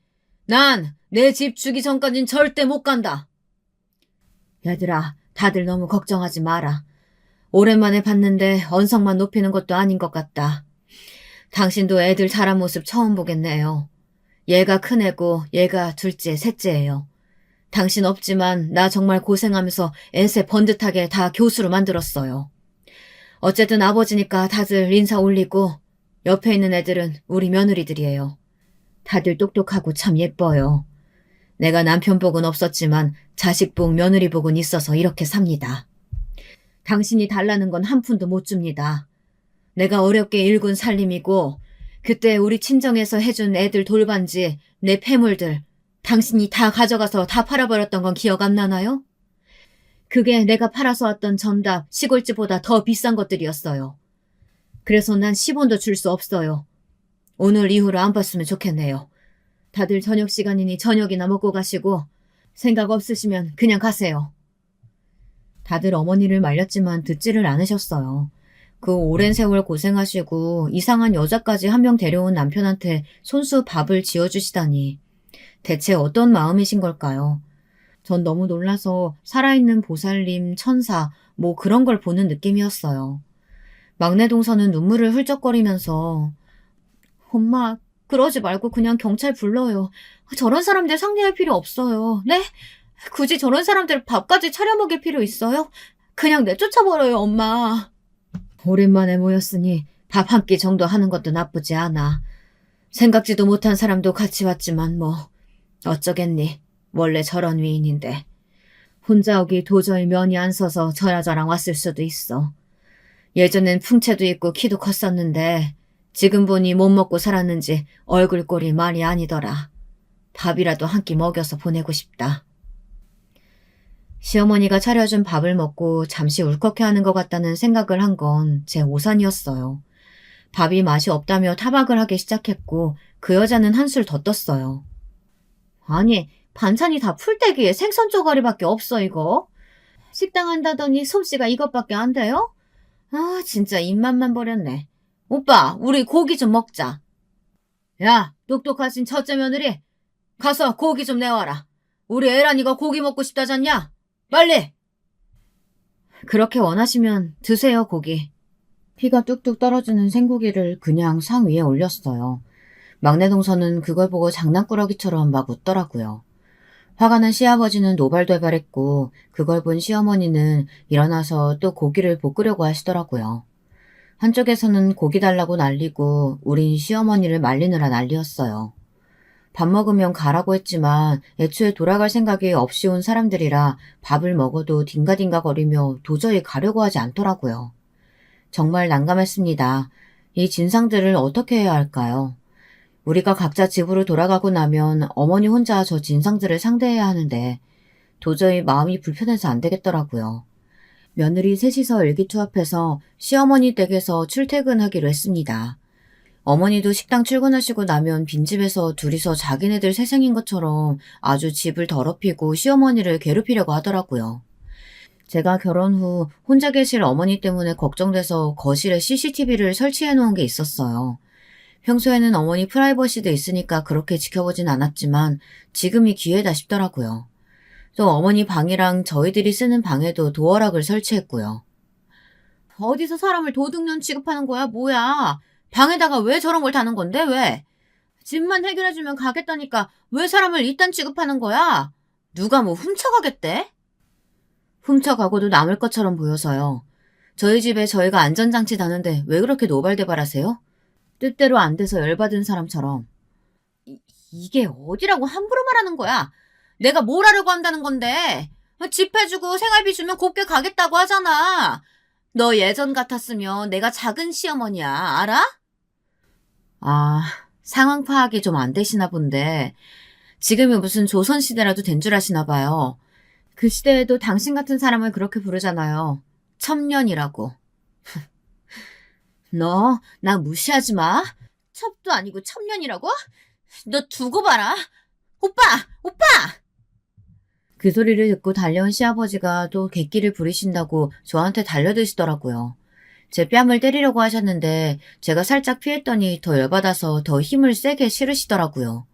난 내 집 주기 전까진 절대 못 간다. 얘들아, 다들 너무 걱정하지 마라. 오랜만에 봤는데 언성만 높이는 것도 아닌 것 같다. 당신도 애들 자란 모습 처음 보겠네요. 얘가 큰애고 얘가 둘째, 셋째예요. 당신 없지만 나 정말 고생하면서 애새 번듯하게 다 교수로 만들었어요. 어쨌든 아버지니까 다들 인사 올리고 옆에 있는 애들은 우리 며느리들이에요. 다들 똑똑하고 참 예뻐요. 내가 남편 복은 없었지만 자식 복, 며느리 복은 있어서 이렇게 삽니다. 당신이 달라는 건 한 푼도 못 줍니다. 내가 어렵게 일군 살림이고 그때 우리 친정에서 해준 애들 돌반지, 내 폐물들 당신이 다 가져가서 다 팔아버렸던 건 기억 안 나나요? 그게 내가 팔아서 왔던 전답, 시골집보다 더 비싼 것들이었어요. 그래서 난 10원도 줄 수 없어요. 오늘 이후로 안 봤으면 좋겠네요. 다들 저녁 시간이니 저녁이나 먹고 가시고 생각 없으시면 그냥 가세요. 다들 어머니를 말렸지만 듣지를 않으셨어요. 그 오랜 세월 고생하시고 이상한 여자까지 한 명 데려온 남편한테 손수 밥을 지어주시다니 대체 어떤 마음이신 걸까요? 전 너무 놀라서 살아있는 보살님, 천사 뭐 그런 걸 보는 느낌이었어요. 막내 동서는 눈물을 훌쩍거리면서 엄마 그러지 말고 그냥 경찰 불러요. 저런 사람들 상대할 필요 없어요. 네? 굳이 저런 사람들 밥까지 차려 먹일 필요 있어요? 그냥 내쫓아버려요 엄마. 오랜만에 모였으니 밥 한 끼 정도 하는 것도 나쁘지 않아. 생각지도 못한 사람도 같이 왔지만 뭐 어쩌겠니. 원래 저런 위인인데. 혼자 오기 도저히 면이 안 서서 저랑 왔을 수도 있어. 예전엔 풍채도 있고 키도 컸었는데 지금 보니 못 먹고 살았는지 얼굴 꼴이 말이 아니더라. 밥이라도 한 끼 먹여서 보내고 싶다. 시어머니가 차려준 밥을 먹고 잠시 울컥해하는 것 같다는 생각을 한 건 제 오산이었어요. 밥이 맛이 없다며 타박을 하기 시작했고 그 여자는 한술 더 떴어요. 아니 반찬이 다 풀떼기에 생선 쪼가리밖에 없어 이거. 식당 한다더니 솜씨가 이것밖에 안 돼요? 아 진짜 입맛만 버렸네. 오빠 우리 고기 좀 먹자. 야 똑똑하신 첫째 며느리 가서 고기 좀 내와라. 우리 애란이가 고기 먹고 싶다잖냐? 빨리! 그렇게 원하시면 드세요 고기. 피가 뚝뚝 떨어지는 생고기를 그냥 상 위에 올렸어요. 막내 동서는 그걸 보고 장난꾸러기처럼 막 웃더라고요. 화가 난 시아버지는 노발대발했고 그걸 본 시어머니는 일어나서 또 고기를 볶으려고 하시더라고요. 한쪽에서는 고기 달라고 난리고 우린 시어머니를 말리느라 난리였어요. 밥 먹으면 가라고 했지만 애초에 돌아갈 생각이 없이 온 사람들이라 밥을 먹어도 딩가딩가 거리며 도저히 가려고 하지 않더라고요. 정말 난감했습니다. 이 진상들을 어떻게 해야 할까요? 우리가 각자 집으로 돌아가고 나면 어머니 혼자 저 진상들을 상대해야 하는데 도저히 마음이 불편해서 안 되겠더라고요. 며느리 셋이서 일기투합해서 시어머니 댁에서 출퇴근하기로 했습니다. 어머니도 식당 출근하시고 나면 빈집에서 둘이서 자기네들 새생인 것처럼 아주 집을 더럽히고 시어머니를 괴롭히려고 하더라고요. 제가 결혼 후 혼자 계실 어머니 때문에 걱정돼서 거실에 CCTV를 설치해 놓은 게 있었어요. 평소에는 어머니 프라이버시도 있으니까 그렇게 지켜보진 않았지만 지금이 기회다 싶더라고요. 또 어머니 방이랑 저희들이 쓰는 방에도 도어락을 설치했고요. 어디서 사람을 도둑년 취급하는 거야, 뭐야? 방에다가 왜 저런 걸 다는 건데, 왜? 집만 해결해주면 가겠다니까 왜 사람을 이딴 취급하는 거야? 누가 뭐 훔쳐가겠대? 훔쳐가고도 남을 것처럼 보여서요. 저희 집에 저희가 안전장치 다는데 왜 그렇게 노발대발하세요? 뜻대로 안 돼서 열받은 사람처럼. 이게 어디라고 함부로 말하는 거야? 내가 뭘 하려고 한다는 건데? 집 해주고 생활비 주면 곱게 가겠다고 하잖아. 너 예전 같았으면 내가 작은 시어머니야, 알아? 아, 상황 파악이 좀 안 되시나 본데 지금이 무슨 조선시대라도 된 줄 아시나 봐요. 그 시대에도 당신 같은 사람을 그렇게 부르잖아요. 첩년이라고. 너 나 무시하지 마. 첩도 아니고 첩년이라고? 너 두고 봐라. 오빠! 오빠! 그 소리를 듣고 달려온 시아버지가 또 객기를 부리신다고 저한테 달려드시더라고요. 제 뺨을 때리려고 하셨는데 제가 살짝 피했더니 더 열받아서 더 힘을 세게 실으시더라고요.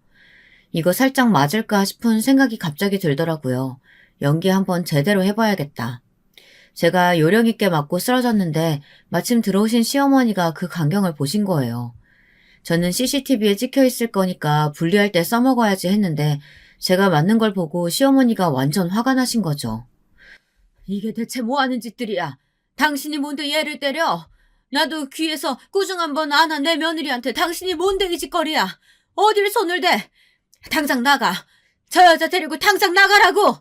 이거 살짝 맞을까 싶은 생각이 갑자기 들더라고요. 연기 한번 제대로 해봐야겠다. 제가 요령 있게 맞고 쓰러졌는데 마침 들어오신 시어머니가 그 광경을 보신 거예요. 저는 CCTV에 찍혀 있을 거니까 분리할 때 써먹어야지 했는데 제가 맞는 걸 보고 시어머니가 완전 화가 나신 거죠. 이게 대체 뭐 하는 짓들이야? 당신이 뭔데 얘를 때려? 나도 귀에서 꾸중 한번 안 한 내 며느리한테 당신이 뭔데 이 짓거리야? 어딜 손을 대? 당장 나가. 저 여자 데리고 당장 나가라고!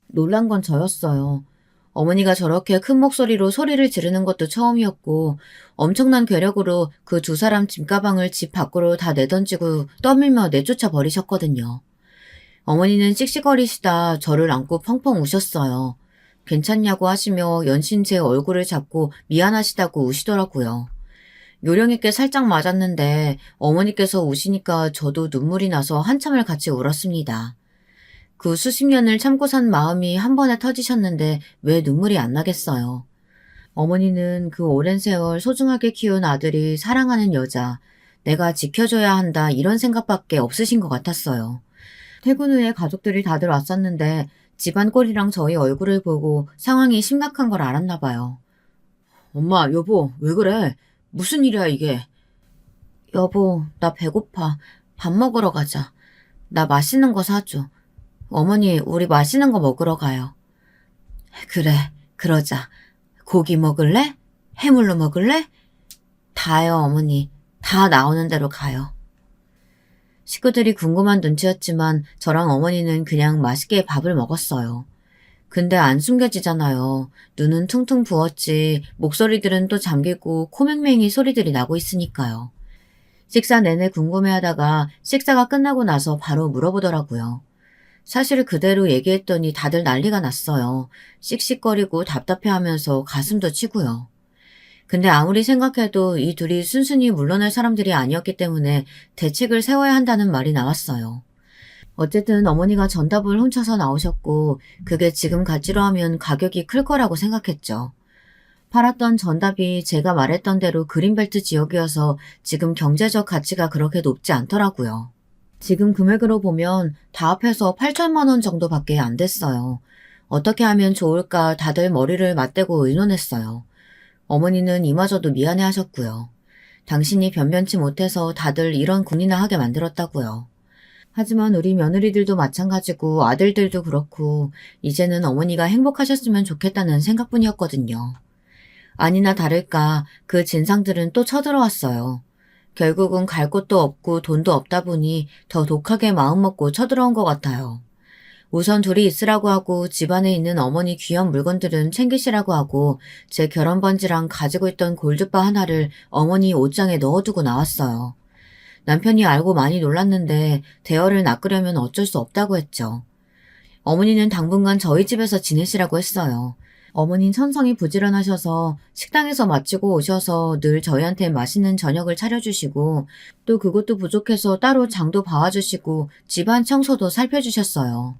놀란 건 저였어요. 어머니가 저렇게 큰 목소리로 소리를 지르는 것도 처음이었고 엄청난 괴력으로 그 두 사람 짐가방을 집 밖으로 다 내던지고 떠밀며 내쫓아 버리셨거든요. 어머니는 씩씩거리시다 저를 안고 펑펑 우셨어요. 괜찮냐고 하시며 연신 제 얼굴을 잡고 미안하시다고 우시더라고요. 요령있게 살짝 맞았는데 어머니께서 우시니까 저도 눈물이 나서 한참을 같이 울었습니다. 그 수십 년을 참고 산 마음이 한 번에 터지셨는데 왜 눈물이 안 나겠어요. 어머니는 그 오랜 세월 소중하게 키운 아들이 사랑하는 여자, 내가 지켜줘야 한다 이런 생각밖에 없으신 것 같았어요. 퇴근 후에 가족들이 다들 왔었는데 집안 꼴이랑 저희 얼굴을 보고 상황이 심각한 걸 알았나 봐요. 엄마, 여보, 왜 그래? 무슨 일이야 이게? 여보, 나 배고파. 밥 먹으러 가자. 나 맛있는 거 사줘. 어머니, 우리 맛있는 거 먹으러 가요. 그래, 그러자. 고기 먹을래? 해물로 먹을래? 다요, 어머니. 다 나오는 대로 가요. 식구들이 궁금한 눈치였지만 저랑 어머니는 그냥 맛있게 밥을 먹었어요. 근데 안 숨겨지잖아요. 눈은 퉁퉁 부었지 목소리들은 또 잠기고 코맹맹이 소리들이 나고 있으니까요. 식사 내내 궁금해하다가 식사가 끝나고 나서 바로 물어보더라고요. 사실 그대로 얘기했더니 다들 난리가 났어요. 씩씩거리고 답답해하면서 가슴도 치고요. 근데 아무리 생각해도 이 둘이 순순히 물러날 사람들이 아니었기 때문에 대책을 세워야 한다는 말이 나왔어요. 어쨌든 어머니가 전답을 훔쳐서 나오셨고 그게 지금 가치로 하면 가격이 클 거라고 생각했죠. 팔았던 전답이 제가 말했던 대로 그린벨트 지역이어서 지금 경제적 가치가 그렇게 높지 않더라고요. 지금 금액으로 보면 다 합해서 8천만 원 정도밖에 안 됐어요. 어떻게 하면 좋을까 다들 머리를 맞대고 의논했어요. 어머니는 이마저도 미안해 하셨고요. 당신이 변변치 못해서 다들 이런 군이나 하게 만들었다고요. 하지만 우리 며느리들도 마찬가지고 아들들도 그렇고 이제는 어머니가 행복하셨으면 좋겠다는 생각뿐이었거든요. 아니나 다를까 그 진상들은 또 쳐들어왔어요. 결국은 갈 곳도 없고 돈도 없다 보니 더 독하게 마음먹고 쳐들어온 것 같아요. 우선 둘이 있으라고 하고 집안에 있는 어머니 귀한 물건들은 챙기시라고 하고 제 결혼 반지랑 가지고 있던 골드바 하나를 어머니 옷장에 넣어두고 나왔어요. 남편이 알고 많이 놀랐는데 대화를 낚으려면 어쩔 수 없다고 했죠. 어머니는 당분간 저희 집에서 지내시라고 했어요. 어머니는 천성이 부지런하셔서 식당에서 마치고 오셔서 늘 저희한테 맛있는 저녁을 차려주시고 또 그것도 부족해서 따로 장도 봐와주시고 집안 청소도 살펴주셨어요.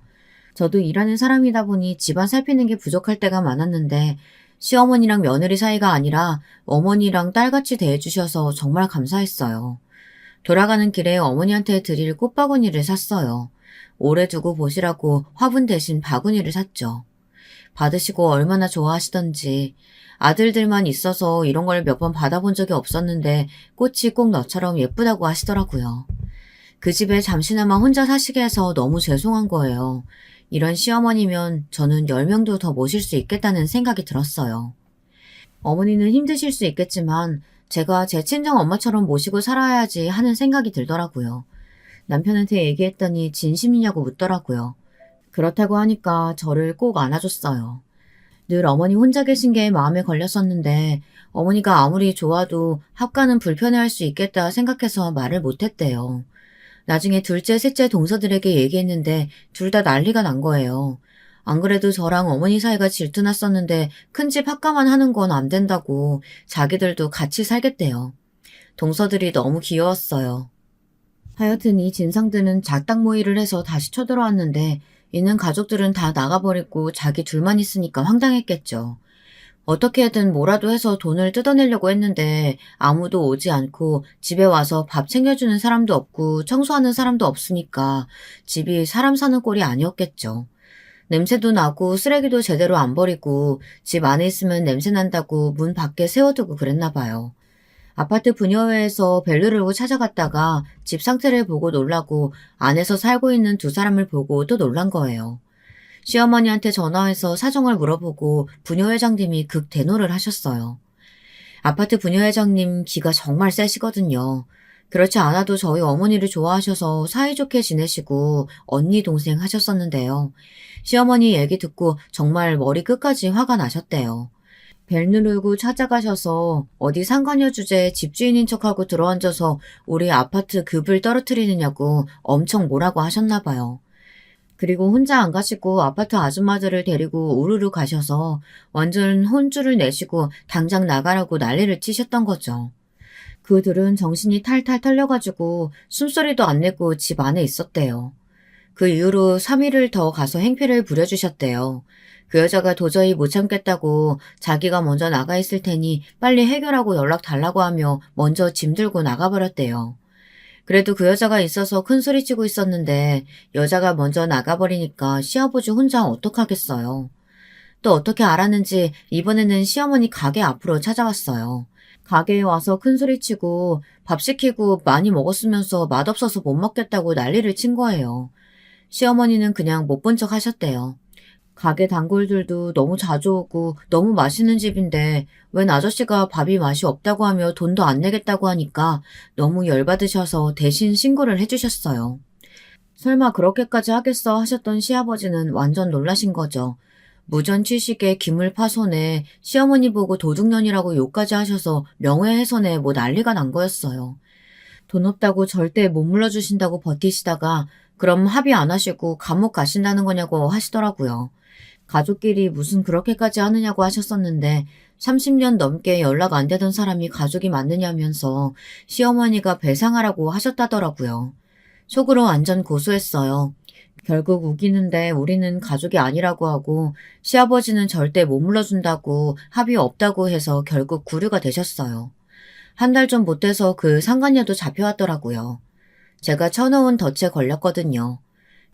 저도 일하는 사람이다 보니 집안 살피는 게 부족할 때가 많았는데 시어머니랑 며느리 사이가 아니라 어머니랑 딸같이 대해주셔서 정말 감사했어요. 돌아가는 길에 어머니한테 드릴 꽃바구니를 샀어요. 오래 두고 보시라고 화분 대신 바구니를 샀죠. 받으시고 얼마나 좋아하시던지 아들들만 있어서 이런 걸 몇 번 받아본 적이 없었는데 꽃이 꼭 너처럼 예쁘다고 하시더라고요. 그 집에 잠시나마 혼자 사시게 해서 너무 죄송한 거예요. 이런 시어머니면 저는 10명도 더 모실 수 있겠다는 생각이 들었어요. 어머니는 힘드실 수 있겠지만 제가 제 친정 엄마처럼 모시고 살아야지 하는 생각이 들더라고요. 남편한테 얘기했더니 진심이냐고 묻더라고요. 그렇다고 하니까 저를 꼭 안아줬어요. 늘 어머니 혼자 계신 게 마음에 걸렸었는데 어머니가 아무리 좋아도 합가는 불편해할 수 있겠다 생각해서 말을 못했대요. 나중에 둘째, 셋째 동서들에게 얘기했는데 둘 다 난리가 난 거예요. 안 그래도 저랑 어머니 사이가 질투났었는데 큰 집 합가만 하는 건 안 된다고 자기들도 같이 살겠대요. 동서들이 너무 귀여웠어요. 하여튼 이 진상들은 작당 모의를 해서 다시 쳐들어왔는데 있는 가족들은 다 나가버리고 자기 둘만 있으니까 황당했겠죠. 어떻게든 뭐라도 해서 돈을 뜯어내려고 했는데 아무도 오지 않고 집에 와서 밥 챙겨주는 사람도 없고 청소하는 사람도 없으니까 집이 사람 사는 꼴이 아니었겠죠. 냄새도 나고 쓰레기도 제대로 안 버리고 집 안에 있으면 냄새 난다고 문 밖에 세워두고 그랬나 봐요. 아파트 분여회에서 벨을 울고 찾아갔다가 집 상태를 보고 놀라고 안에서 살고 있는 두 사람을 보고 또 놀란 거예요. 시어머니한테 전화해서 사정을 물어보고 분여회장님이 극대노를 하셨어요. 아파트 분여회장님 기가 정말 세시거든요. 그렇지 않아도 저희 어머니를 좋아하셔서 사이좋게 지내시고 언니 동생 하셨었는데요. 시어머니 얘기 듣고 정말 머리 끝까지 화가 나셨대요. 벨 누르고 찾아가셔서 어디 상간녀 주제에 집주인인 척하고 들어앉아서 우리 아파트 급을 떨어뜨리느냐고 엄청 뭐라고 하셨나 봐요. 그리고 혼자 안 가시고 아파트 아줌마들을 데리고 우르르 가셔서 완전 혼쭐을 내시고 당장 나가라고 난리를 치셨던 거죠. 그들은 정신이 탈탈 털려가지고 숨소리도 안 내고 집 안에 있었대요. 그 이후로 3일을 더 가서 행패를 부려주셨대요. 그 여자가 도저히 못 참겠다고 자기가 먼저 나가 있을 테니 빨리 해결하고 연락 달라고 하며 먼저 짐 들고 나가버렸대요. 그래도 그 여자가 있어서 큰 소리 치고 있었는데 여자가 먼저 나가버리니까 시아버지 혼자 어떡하겠어요. 또 어떻게 알았는지 이번에는 시어머니 가게 앞으로 찾아왔어요. 가게에 와서 큰 소리 치고 밥 시키고 많이 먹었으면서 맛없어서 못 먹겠다고 난리를 친 거예요. 시어머니는 그냥 못 본 척 하셨대요. 가게 단골들도 너무 자주 오고 너무 맛있는 집인데 웬 아저씨가 밥이 맛이 없다고 하며 돈도 안 내겠다고 하니까 너무 열받으셔서 대신 신고를 해주셨어요. 설마 그렇게까지 하겠어 하셨던 시아버지는 완전 놀라신 거죠. 무전 취식에 기물 파손에 시어머니 보고 도둑년이라고 욕까지 하셔서 명예훼손에 뭐 난리가 난 거였어요. 돈 없다고 절대 못 물러주신다고 버티시다가 그럼 합의 안 하시고 감옥 가신다는 거냐고 하시더라고요. 가족끼리 무슨 그렇게까지 하느냐고 하셨었는데 30년 넘게 연락 안 되던 사람이 가족이 맞느냐면서 시어머니가 배상하라고 하셨다더라고요. 속으로 완전 고소했어요. 결국 우기는데 우리는 가족이 아니라고 하고 시아버지는 절대 못 물러준다고 합의 없다고 해서 결국 구류가 되셨어요. 한 달 좀 못 돼서 그 상간녀도 잡혀왔더라고요. 제가 쳐놓은 덫에 걸렸거든요.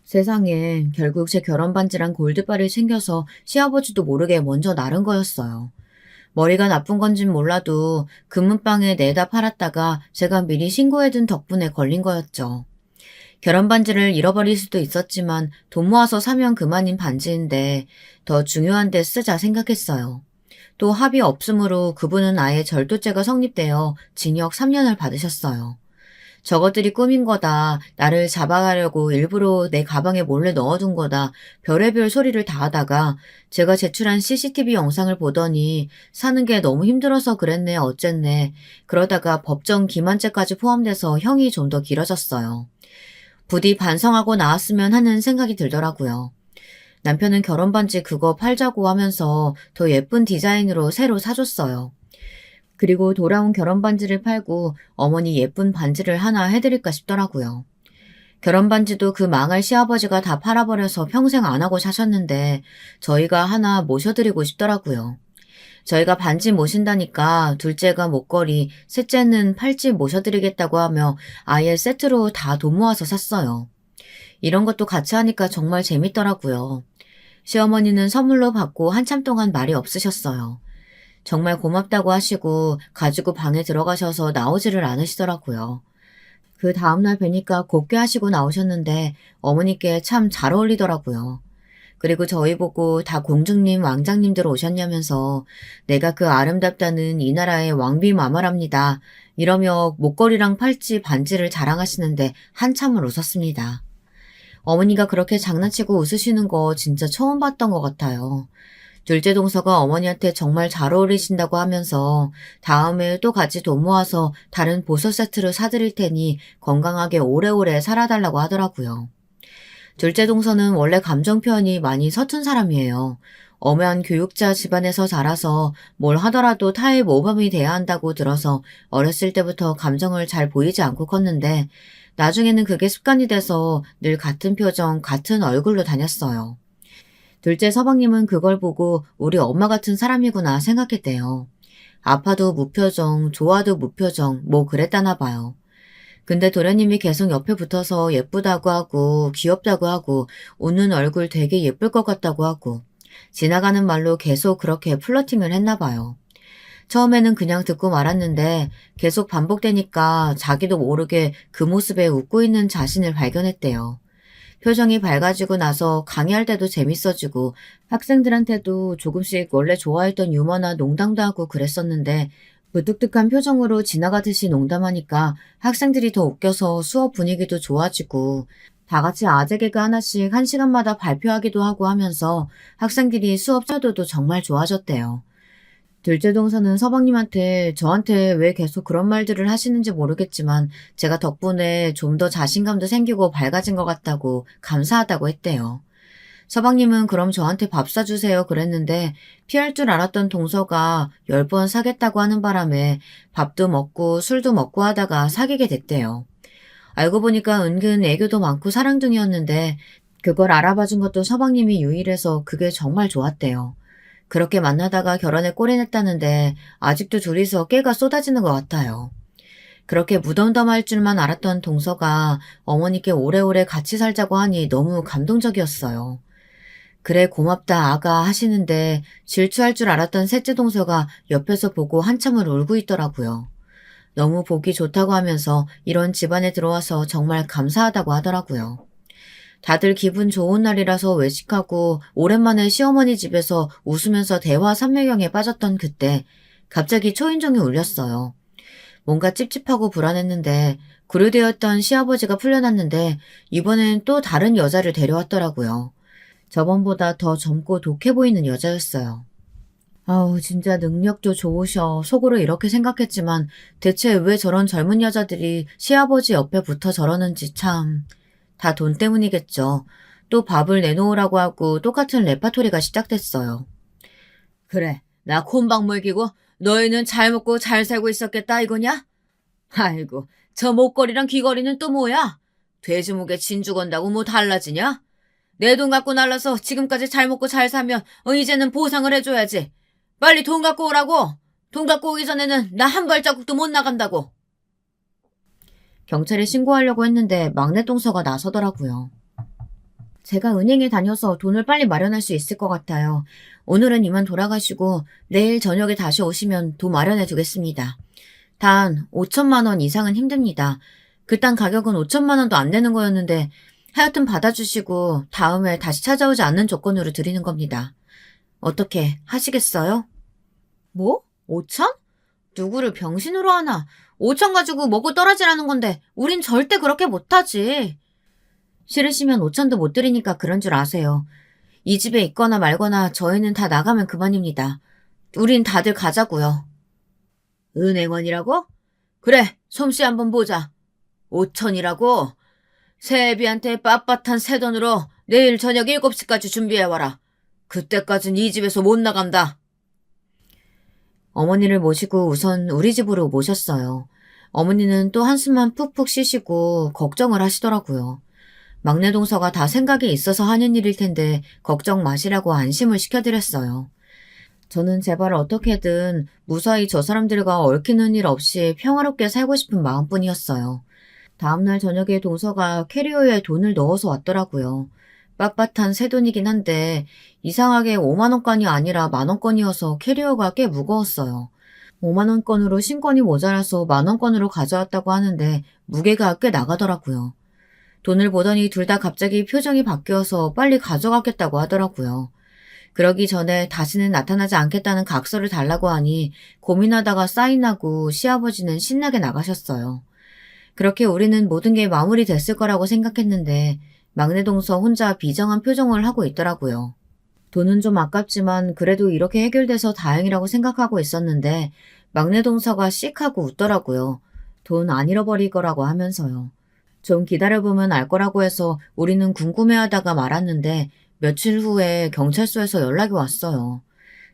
세상에 결국 제 결혼 반지랑 골드바를 챙겨서 시아버지도 모르게 먼저 나른 거였어요. 머리가 나쁜 건진 몰라도 금은방에 내다 팔았다가 제가 미리 신고해둔 덕분에 걸린 거였죠. 결혼 반지를 잃어버릴 수도 있었지만 돈 모아서 사면 그만인 반지인데 더 중요한 데 쓰자 생각했어요. 또 합의 없으므로 그분은 아예 절도죄가 성립되어 징역 3년을 받으셨어요. 저것들이 꾸민 거다. 나를 잡아가려고 일부러 내 가방에 몰래 넣어둔 거다. 별의별 소리를 다 하다가 제가 제출한 CCTV 영상을 보더니 사는 게 너무 힘들어서 그랬네 어쨌네. 그러다가 법정 기만죄까지 포함돼서 형이 좀 더 길어졌어요. 부디 반성하고 나왔으면 하는 생각이 들더라고요. 남편은 결혼 반지 그거 팔자고 하면서 더 예쁜 디자인으로 새로 사줬어요. 그리고 돌아온 결혼 반지를 팔고 어머니 예쁜 반지를 하나 해드릴까 싶더라고요. 결혼 반지도 그 망할 시아버지가 다 팔아버려서 평생 안 하고 사셨는데 저희가 하나 모셔드리고 싶더라고요. 저희가 반지 모신다니까 둘째가 목걸이, 셋째는 팔찌 모셔드리겠다고 하며 아예 세트로 다 돈 모아서 샀어요. 이런 것도 같이 하니까 정말 재밌더라고요. 시어머니는 선물로 받고 한참 동안 말이 없으셨어요. 정말 고맙다고 하시고 가지고 방에 들어가셔서 나오지를 않으시더라고요. 그 다음날 뵈니까 곱게 하시고 나오셨는데 어머니께 참 잘 어울리더라고요. 그리고 저희 보고 다 공주님, 왕장님들 오셨냐면서 내가 그 아름답다는 이 나라의 왕비마마랍니다. 이러며 목걸이랑 팔찌, 반지를 자랑하시는데 한참을 웃었습니다. 어머니가 그렇게 장난치고 웃으시는 거 진짜 처음 봤던 것 같아요. 둘째 동서가 어머니한테 정말 잘 어울리신다고 하면서 다음에 또 같이 돈 모아서 다른 보석 세트를 사드릴 테니 건강하게 오래오래 살아달라고 하더라고요. 둘째 동서는 원래 감정 표현이 많이 서툰 사람이에요. 엄한 교육자 집안에서 자라서 뭘 하더라도 타의 모범이 돼야 한다고 들어서 어렸을 때부터 감정을 잘 보이지 않고 컸는데 나중에는 그게 습관이 돼서 늘 같은 표정, 같은 얼굴로 다녔어요. 둘째 서방님은 그걸 보고 우리 엄마 같은 사람이구나 생각했대요. 아파도 무표정, 좋아도 무표정, 뭐 그랬다나 봐요. 근데 도련님이 계속 옆에 붙어서 예쁘다고 하고 귀엽다고 하고 웃는 얼굴 되게 예쁠 것 같다고 하고 지나가는 말로 계속 그렇게 플러팅을 했나 봐요. 처음에는 그냥 듣고 말았는데 계속 반복되니까 자기도 모르게 그 모습에 웃고 있는 자신을 발견했대요. 표정이 밝아지고 나서 강의할 때도 재밌어지고 학생들한테도 조금씩 원래 좋아했던 유머나 농담도 하고 그랬었는데 무뚝뚝한 표정으로 지나가듯이 농담하니까 학생들이 더 웃겨서 수업 분위기도 좋아지고 다 같이 아재 개그 하나씩 1시간마다 발표하기도 하고 하면서 학생들이 수업 태도도 정말 좋아졌대요. 둘째 동서는 서방님한테 저한테 왜 계속 그런 말들을 하시는지 모르겠지만 제가 덕분에 좀 더 자신감도 생기고 밝아진 것 같다고 감사하다고 했대요. 서방님은 그럼 저한테 밥 사주세요 그랬는데 피할 줄 알았던 동서가 10번 사겠다고 하는 바람에 밥도 먹고 술도 먹고 하다가 사귀게 됐대요. 알고 보니까 은근 애교도 많고 사랑둥이였는데 그걸 알아봐준 것도 서방님이 유일해서 그게 정말 좋았대요. 그렇게 만나다가 결혼에 꼴이냈다는데 아직도 둘이서 깨가 쏟아지는 것 같아요. 그렇게 무덤덤할 줄만 알았던 동서가 어머니께 오래오래 같이 살자고 하니 너무 감동적이었어요. 그래 고맙다 아가 하시는데 질투할 줄 알았던 셋째 동서가 옆에서 보고 한참을 울고 있더라고요. 너무 보기 좋다고 하면서 이런 집안에 들어와서 정말 감사하다고 하더라고요. 다들 기분 좋은 날이라서 외식하고 오랜만에 시어머니 집에서 웃으면서 대화 삼매경에 빠졌던 그때 갑자기 초인종이 울렸어요. 뭔가 찝찝하고 불안했는데 구류되었던 시아버지가 풀려났는데 이번엔 또 다른 여자를 데려왔더라고요. 저번보다 더 젊고 독해 보이는 여자였어요. 아우 진짜 능력도 좋으셔. 속으로 이렇게 생각했지만 대체 왜 저런 젊은 여자들이 시아버지 옆에 붙어 저러는지 참... 다 돈 때문이겠죠. 또 밥을 내놓으라고 하고 똑같은 레파토리가 시작됐어요. 그래, 나 콩밥 먹이고 너희는 잘 먹고 잘 살고 있었겠다 이거냐? 아이고, 저 목걸이랑 귀걸이는 또 뭐야? 돼지목에 진주 건다고 뭐 달라지냐? 내 돈 갖고 날라서 지금까지 잘 먹고 잘 사면 이제는 보상을 해줘야지. 빨리 돈 갖고 오라고. 돈 갖고 오기 전에는 나 한 발자국도 못 나간다고. 경찰에 신고하려고 했는데 막내 동서가 나서더라고요. 제가 은행에 다녀서 돈을 빨리 마련할 수 있을 것 같아요. 오늘은 이만 돌아가시고 내일 저녁에 다시 오시면 돈 마련해 두겠습니다. 단 5천만 원 이상은 힘듭니다. 그딴 가격은 5천만 원도 안 되는 거였는데 하여튼 받아주시고 다음에 다시 찾아오지 않는 조건으로 드리는 겁니다. 어떻게 하시겠어요? 뭐? 5천? 누구를 병신으로 하나? 5천 가지고 먹고 떨어지라는 건데 우린 절대 그렇게 못하지. 싫으시면 5천도 못 드리니까 그런 줄 아세요. 이 집에 있거나 말거나 저희는 다 나가면 그만입니다. 우린 다들 가자고요. 은행원이라고? 그래, 솜씨 한번 보자. 5천이라고? 새애비한테 빳빳한 새 돈으로 내일 저녁 7시까지 준비해와라. 그때까진 이 집에서 못 나간다. 어머니를 모시고 우선 우리 집으로 모셨어요. 어머니는 또 한숨만 푹푹 쉬시고 걱정을 하시더라고요. 막내 동서가 다 생각이 있어서 하는 일일 텐데 걱정 마시라고 안심을 시켜드렸어요. 저는 제발 어떻게든 무사히 저 사람들과 얽히는 일 없이 평화롭게 살고 싶은 마음뿐이었어요. 다음날 저녁에 동서가 캐리어에 돈을 넣어서 왔더라고요. 빳빳한 새 돈이긴 한데 이상하게 5만원권이 아니라 만원권이어서 캐리어가 꽤 무거웠어요. 5만원권으로 신권이 모자라서 만원권으로 가져왔다고 하는데 무게가 꽤 나가더라고요. 돈을 보더니 둘 다 갑자기 표정이 바뀌어서 빨리 가져가겠다고 하더라고요. 그러기 전에 다시는 나타나지 않겠다는 각서를 달라고 하니 고민하다가 사인하고 시아버지는 신나게 나가셨어요. 그렇게 우리는 모든 게 마무리됐을 거라고 생각했는데 막내 동서 혼자 비정한 표정을 하고 있더라고요. 돈은 좀 아깝지만 그래도 이렇게 해결돼서 다행이라고 생각하고 있었는데 막내 동서가 씩 하고 웃더라고요. 돈 안 잃어버릴 거라고 하면서요. 좀 기다려보면 알 거라고 해서 우리는 궁금해하다가 말았는데 며칠 후에 경찰서에서 연락이 왔어요.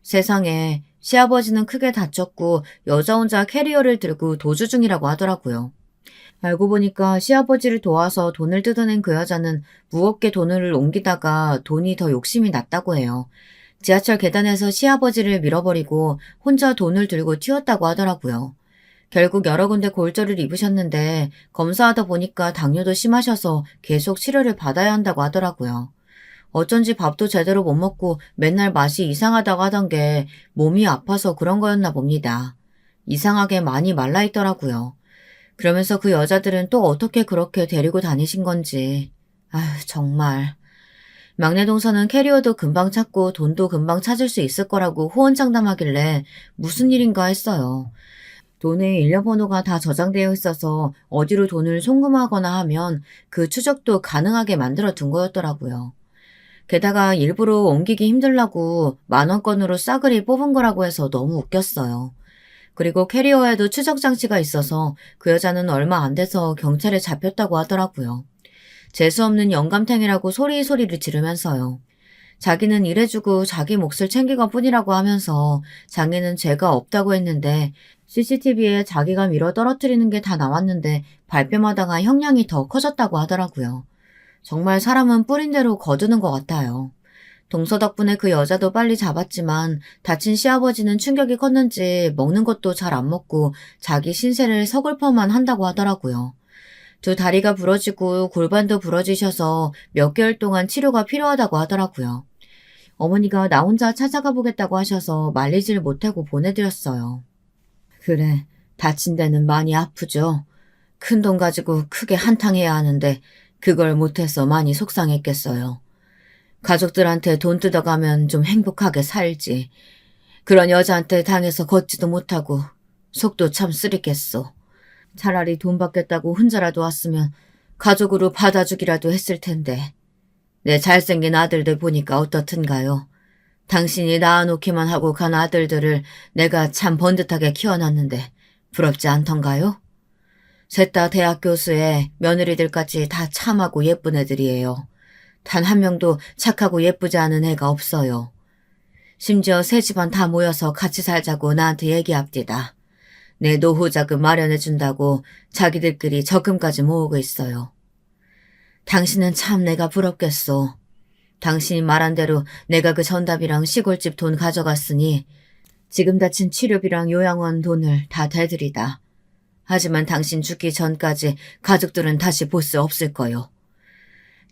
세상에, 시아버지는 크게 다쳤고 여자 혼자 캐리어를 들고 도주 중이라고 하더라고요. 알고 보니까 시아버지를 도와서 돈을 뜯어낸 그 여자는 무겁게 돈을 옮기다가 돈이 더 욕심이 났다고 해요. 지하철 계단에서 시아버지를 밀어버리고 혼자 돈을 들고 튀었다고 하더라고요. 결국 여러 군데 골절을 입으셨는데 검사하다 보니까 당뇨도 심하셔서 계속 치료를 받아야 한다고 하더라고요. 어쩐지 밥도 제대로 못 먹고 맨날 맛이 이상하다고 하던 게 몸이 아파서 그런 거였나 봅니다. 이상하게 많이 말라있더라고요. 그러면서 그 여자들은 또 어떻게 그렇게 데리고 다니신 건지. 아휴, 정말. 막내 동서는 캐리어도 금방 찾고 돈도 금방 찾을 수 있을 거라고 호언장담하길래 무슨 일인가 했어요. 돈에 일련번호가 다 저장되어 있어서 어디로 돈을 송금하거나 하면 그 추적도 가능하게 만들어 둔 거였더라고요. 게다가 일부러 옮기기 힘들라고 만원권으로 싸그리 뽑은 거라고 해서 너무 웃겼어요. 그리고 캐리어에도 추적 장치가 있어서 그 여자는 얼마 안 돼서 경찰에 잡혔다고 하더라고요. 재수없는 영감탱이라고 소리소리를 지르면서요. 자기는 일해주고 자기 몫을 챙긴 것 뿐이라고 하면서 자기는 죄가 없다고 했는데 CCTV에 자기가 밀어 떨어뜨리는 게 다 나왔는데 발뺌하다가 형량이 더 커졌다고 하더라고요. 정말 사람은 뿌린 대로 거두는 것 같아요. 동서 덕분에 그 여자도 빨리 잡았지만 다친 시아버지는 충격이 컸는지 먹는 것도 잘 안 먹고 자기 신세를 서글퍼만 한다고 하더라고요. 두 다리가 부러지고 골반도 부러지셔서 몇 개월 동안 치료가 필요하다고 하더라고요. 어머니가 나 혼자 찾아가 보겠다고 하셔서 말리질 못하고 보내드렸어요. 그래, 다친 데는 많이 아프죠. 큰 돈 가지고 크게 한탕해야 하는데 그걸 못해서 많이 속상했겠어요. 가족들한테 돈 뜯어가면 좀 행복하게 살지. 그런 여자한테 당해서 걷지도 못하고 속도 참 쓰리겠소. 차라리 돈 받겠다고 혼자라도 왔으면 가족으로 받아주기라도 했을 텐데. 내 잘생긴 아들들 보니까 어떻든가요? 당신이 낳아놓기만 하고 간 아들들을 내가 참 번듯하게 키워놨는데 부럽지 않던가요? 셋 다 대학 교수에 며느리들까지 다 참하고 예쁜 애들이에요. 단 한 명도 착하고 예쁘지 않은 애가 없어요. 심지어 새 집안 다 모여서 같이 살자고 나한테 얘기합디다. 내 노후 자금 마련해준다고 자기들끼리 적금까지 모으고 있어요. 당신은 참 내가 부럽겠소. 당신이 말한 대로 내가 그 전답이랑 시골집 돈 가져갔으니 지금 다친 치료비랑 요양원 돈을 다 대드리다. 하지만 당신 죽기 전까지 가족들은 다시 볼 수 없을 거요.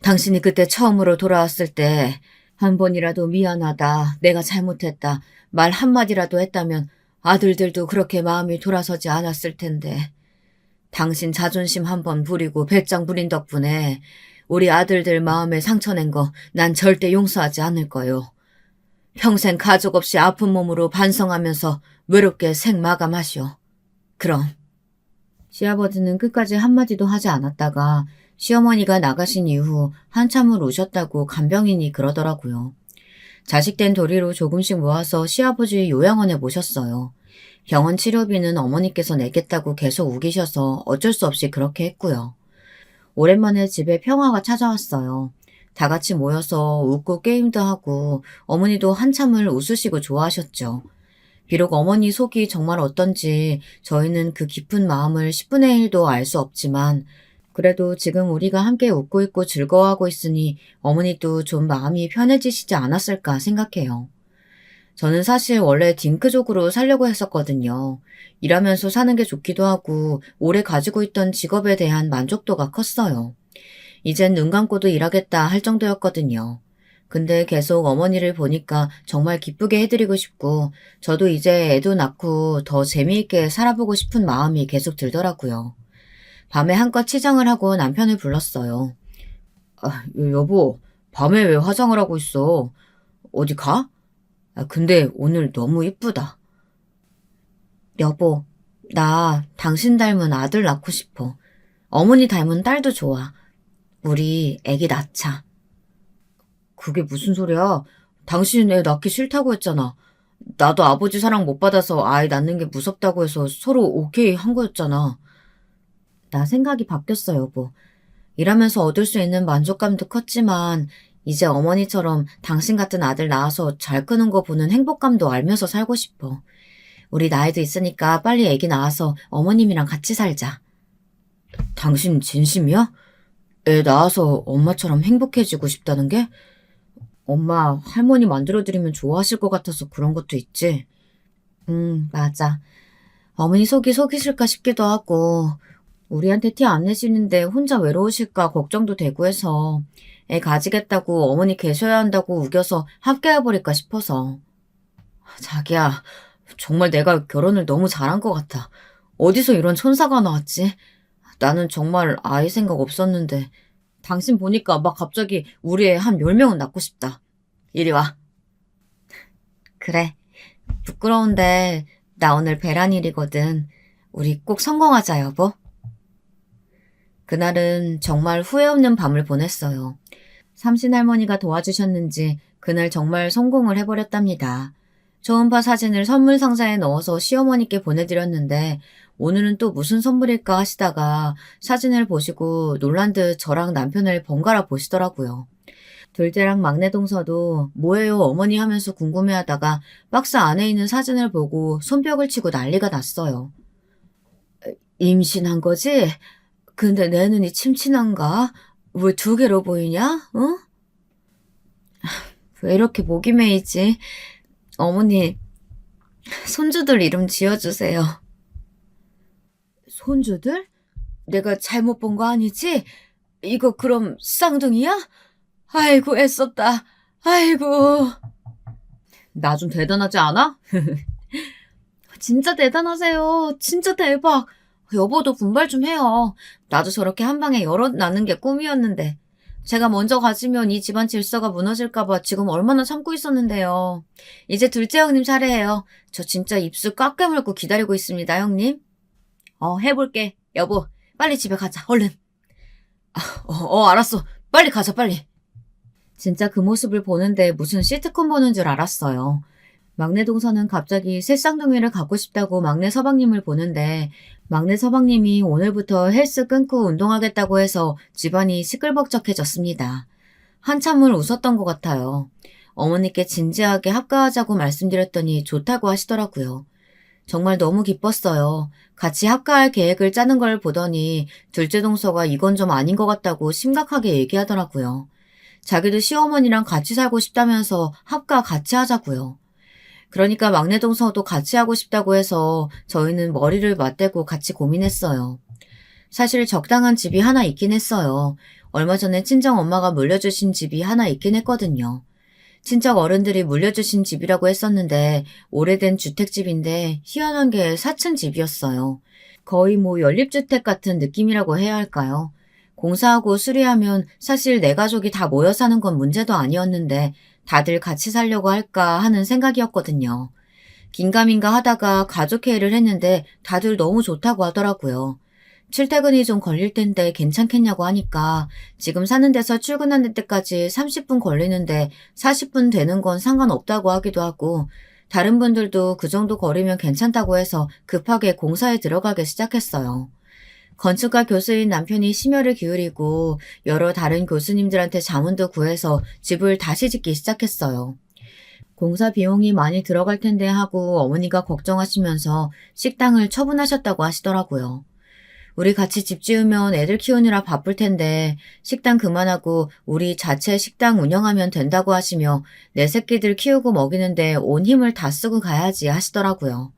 당신이 그때 처음으로 돌아왔을 때 한 번이라도 미안하다, 내가 잘못했다, 말 한마디라도 했다면 아들들도 그렇게 마음이 돌아서지 않았을 텐데 당신 자존심 한번 부리고 배짱 부린 덕분에 우리 아들들 마음에 상처낸 거 난 절대 용서하지 않을 거요. 평생 가족 없이 아픈 몸으로 반성하면서 외롭게 생 마감하시오. 그럼. 시아버지는 끝까지 한마디도 하지 않았다가 시어머니가 나가신 이후 한참을 우셨다고 간병인이 그러더라고요. 자식된 도리로 조금씩 모아서 시아버지 요양원에 모셨어요. 병원 치료비는 어머니께서 내겠다고 계속 우기셔서 어쩔 수 없이 그렇게 했고요. 오랜만에 집에 평화가 찾아왔어요. 다 같이 모여서 웃고 게임도 하고 어머니도 한참을 웃으시고 좋아하셨죠. 비록 어머니 속이 정말 어떤지 저희는 그 깊은 마음을 10분의 1도 알 수 없지만 그래도 지금 우리가 함께 웃고 있고 즐거워하고 있으니 어머니도 좀 마음이 편해지시지 않았을까 생각해요. 저는 사실 원래 딩크족으로 살려고 했었거든요. 일하면서 사는 게 좋기도 하고 오래 가지고 있던 직업에 대한 만족도가 컸어요. 이젠 눈 감고도 일하겠다 할 정도였거든요. 근데 계속 어머니를 보니까 정말 기쁘게 해드리고 싶고 저도 이제 애도 낳고 더 재미있게 살아보고 싶은 마음이 계속 들더라고요. 밤에 한껏 치장을 하고 남편을 불렀어요. 여보, 밤에 왜 화장을 하고 있어? 어디 가? 근데 오늘 너무 이쁘다. 여보, 나 당신 닮은 아들 낳고 싶어. 어머니 닮은 딸도 좋아. 우리 애기 낳자. 그게 무슨 소리야? 당신 애 낳기 싫다고 했잖아. 나도 아버지 사랑 못 받아서 아이 낳는 게 무섭다고 해서 서로 오케이 한 거였잖아. 나 생각이 바뀌었어, 여보. 일하면서 얻을 수 있는 만족감도 컸지만 이제 어머니처럼 당신 같은 아들 낳아서 잘 크는 거 보는 행복감도 알면서 살고 싶어. 우리 나이도 있으니까 빨리 애기 낳아서 어머님이랑 같이 살자. 당신 진심이야? 애 낳아서 엄마처럼 행복해지고 싶다는 게? 엄마, 할머니 만들어드리면 좋아하실 것 같아서 그런 것도 있지. 맞아. 어머니 속이 속이실까 싶기도 하고 우리한테 티 안 내시는데 혼자 외로우실까 걱정도 되고 해서 애 가지겠다고 어머니 계셔야 한다고 우겨서 합격해버릴까 싶어서. 자기야, 정말 내가 결혼을 너무 잘한 것 같아. 어디서 이런 천사가 나왔지? 나는 정말 아이 생각 없었는데 당신 보니까 막 갑자기 우리 애 한 10명은 낳고 싶다. 이리 와. 그래. 부끄러운데 나 오늘 배란일이거든. 우리 꼭 성공하자, 여보. 그날은 정말 후회 없는 밤을 보냈어요. 삼신할머니가 도와주셨는지 그날 정말 성공을 해버렸답니다. 초음파 사진을 선물 상자에 넣어서 시어머니께 보내드렸는데 오늘은 또 무슨 선물일까 하시다가 사진을 보시고 놀란 듯 저랑 남편을 번갈아 보시더라고요. 둘째랑 막내 동서도 뭐예요 어머니 하면서 궁금해하다가 박스 안에 있는 사진을 보고 손뼉을 치고 난리가 났어요. 임신한 거지? 근데 내 눈이 침침한가? 왜 2개로 보이냐? 어? 왜 이렇게 목이 메이지? 어머니, 손주들 이름 지어주세요. 손주들? 내가 잘못 본 거 아니지? 이거 그럼 쌍둥이야? 아이고 애썼다. 아이고. 나 좀 대단하지 않아? 진짜 대단하세요. 진짜 대박. 여보도 분발 좀 해요. 나도 저렇게 한 방에 여럿 낳는 게 꿈이었는데. 제가 먼저 가지면 이 집안 질서가 무너질까봐 지금 얼마나 참고 있었는데요. 이제 둘째 형님 차례예요. 저 진짜 입술 꽉 깨물고 기다리고 있습니다, 형님. 해볼게. 여보, 빨리 집에 가자, 얼른. 알았어. 빨리 가자, 빨리. 진짜 그 모습을 보는데 무슨 시트콤 보는 줄 알았어요. 막내 동서는 갑자기 새 쌍둥이를 갖고 싶다고 막내 서방님을 보는데 막내 서방님이 오늘부터 헬스 끊고 운동하겠다고 해서 집안이 시끌벅적해졌습니다. 한참을 웃었던 것 같아요. 어머니께 진지하게 합가하자고 말씀드렸더니 좋다고 하시더라고요. 정말 너무 기뻤어요. 같이 합가할 계획을 짜는 걸 보더니 둘째 동서가 이건 좀 아닌 것 같다고 심각하게 얘기하더라고요. 자기도 시어머니랑 같이 살고 싶다면서 합가 같이 하자고요. 그러니까 막내 동서도 같이 하고 싶다고 해서 저희는 머리를 맞대고 같이 고민했어요. 사실 적당한 집이 하나 있긴 했어요. 얼마 전에 친정 엄마가 물려주신 집이 하나 있긴 했거든요. 친척 어른들이 물려주신 집이라고 했었는데 오래된 주택집인데 희한한 게 4층 집이었어요. 거의 뭐 연립주택 같은 느낌이라고 해야 할까요? 공사하고 수리하면 사실 내 가족이 다 모여 사는 건 문제도 아니었는데 다들 같이 살려고 할까 하는 생각이었거든요. 긴가민가 하다가 가족 회의를 했는데 다들 너무 좋다고 하더라고요. 출퇴근이 좀 걸릴 텐데 괜찮겠냐고 하니까 지금 사는 데서 출근하는 데까지 30분 걸리는데 40분 되는 건 상관없다고 하기도 하고 다른 분들도 그 정도 거리면 괜찮다고 해서 급하게 공사에 들어가기 시작했어요. 건축가 교수인 남편이 심혈을 기울이고 여러 다른 교수님들한테 자문도 구해서 집을 다시 짓기 시작했어요. 공사 비용이 많이 들어갈 텐데 하고 어머니가 걱정하시면서 식당을 처분하셨다고 하시더라고요. 우리 같이 집 지으면 애들 키우느라 바쁠 텐데 식당 그만하고 우리 자체 식당 운영하면 된다고 하시며 내 새끼들 키우고 먹이는데 온 힘을 다 쓰고 가야지 하시더라고요.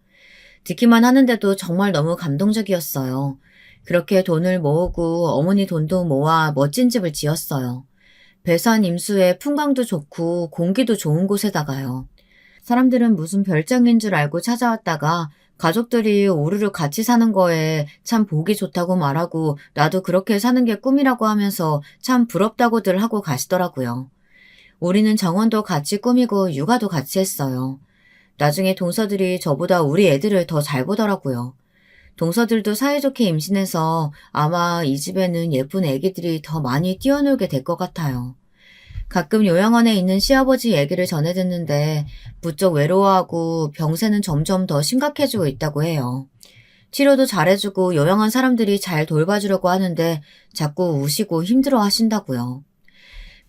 듣기만 하는데도 정말 너무 감동적이었어요. 그렇게 돈을 모으고 어머니 돈도 모아 멋진 집을 지었어요. 배산 임수에 풍광도 좋고 공기도 좋은 곳에다가요. 사람들은 무슨 별장인 줄 알고 찾아왔다가 가족들이 우르르 같이 사는 거에 참 보기 좋다고 말하고 나도 그렇게 사는 게 꿈이라고 하면서 참 부럽다고들 하고 가시더라고요. 우리는 정원도 같이 꾸미고 육아도 같이 했어요. 나중에 동서들이 저보다 우리 애들을 더 잘 보더라고요. 동서들도 사이좋게 임신해서 아마 이 집에는 예쁜 애기들이 더 많이 뛰어놀게 될 것 같아요. 가끔 요양원에 있는 시아버지 얘기를 전해 듣는데 부쩍 외로워하고 병세는 점점 더 심각해지고 있다고 해요. 치료도 잘해주고 요양원 사람들이 잘 돌봐주려고 하는데 자꾸 우시고 힘들어 하신다고요.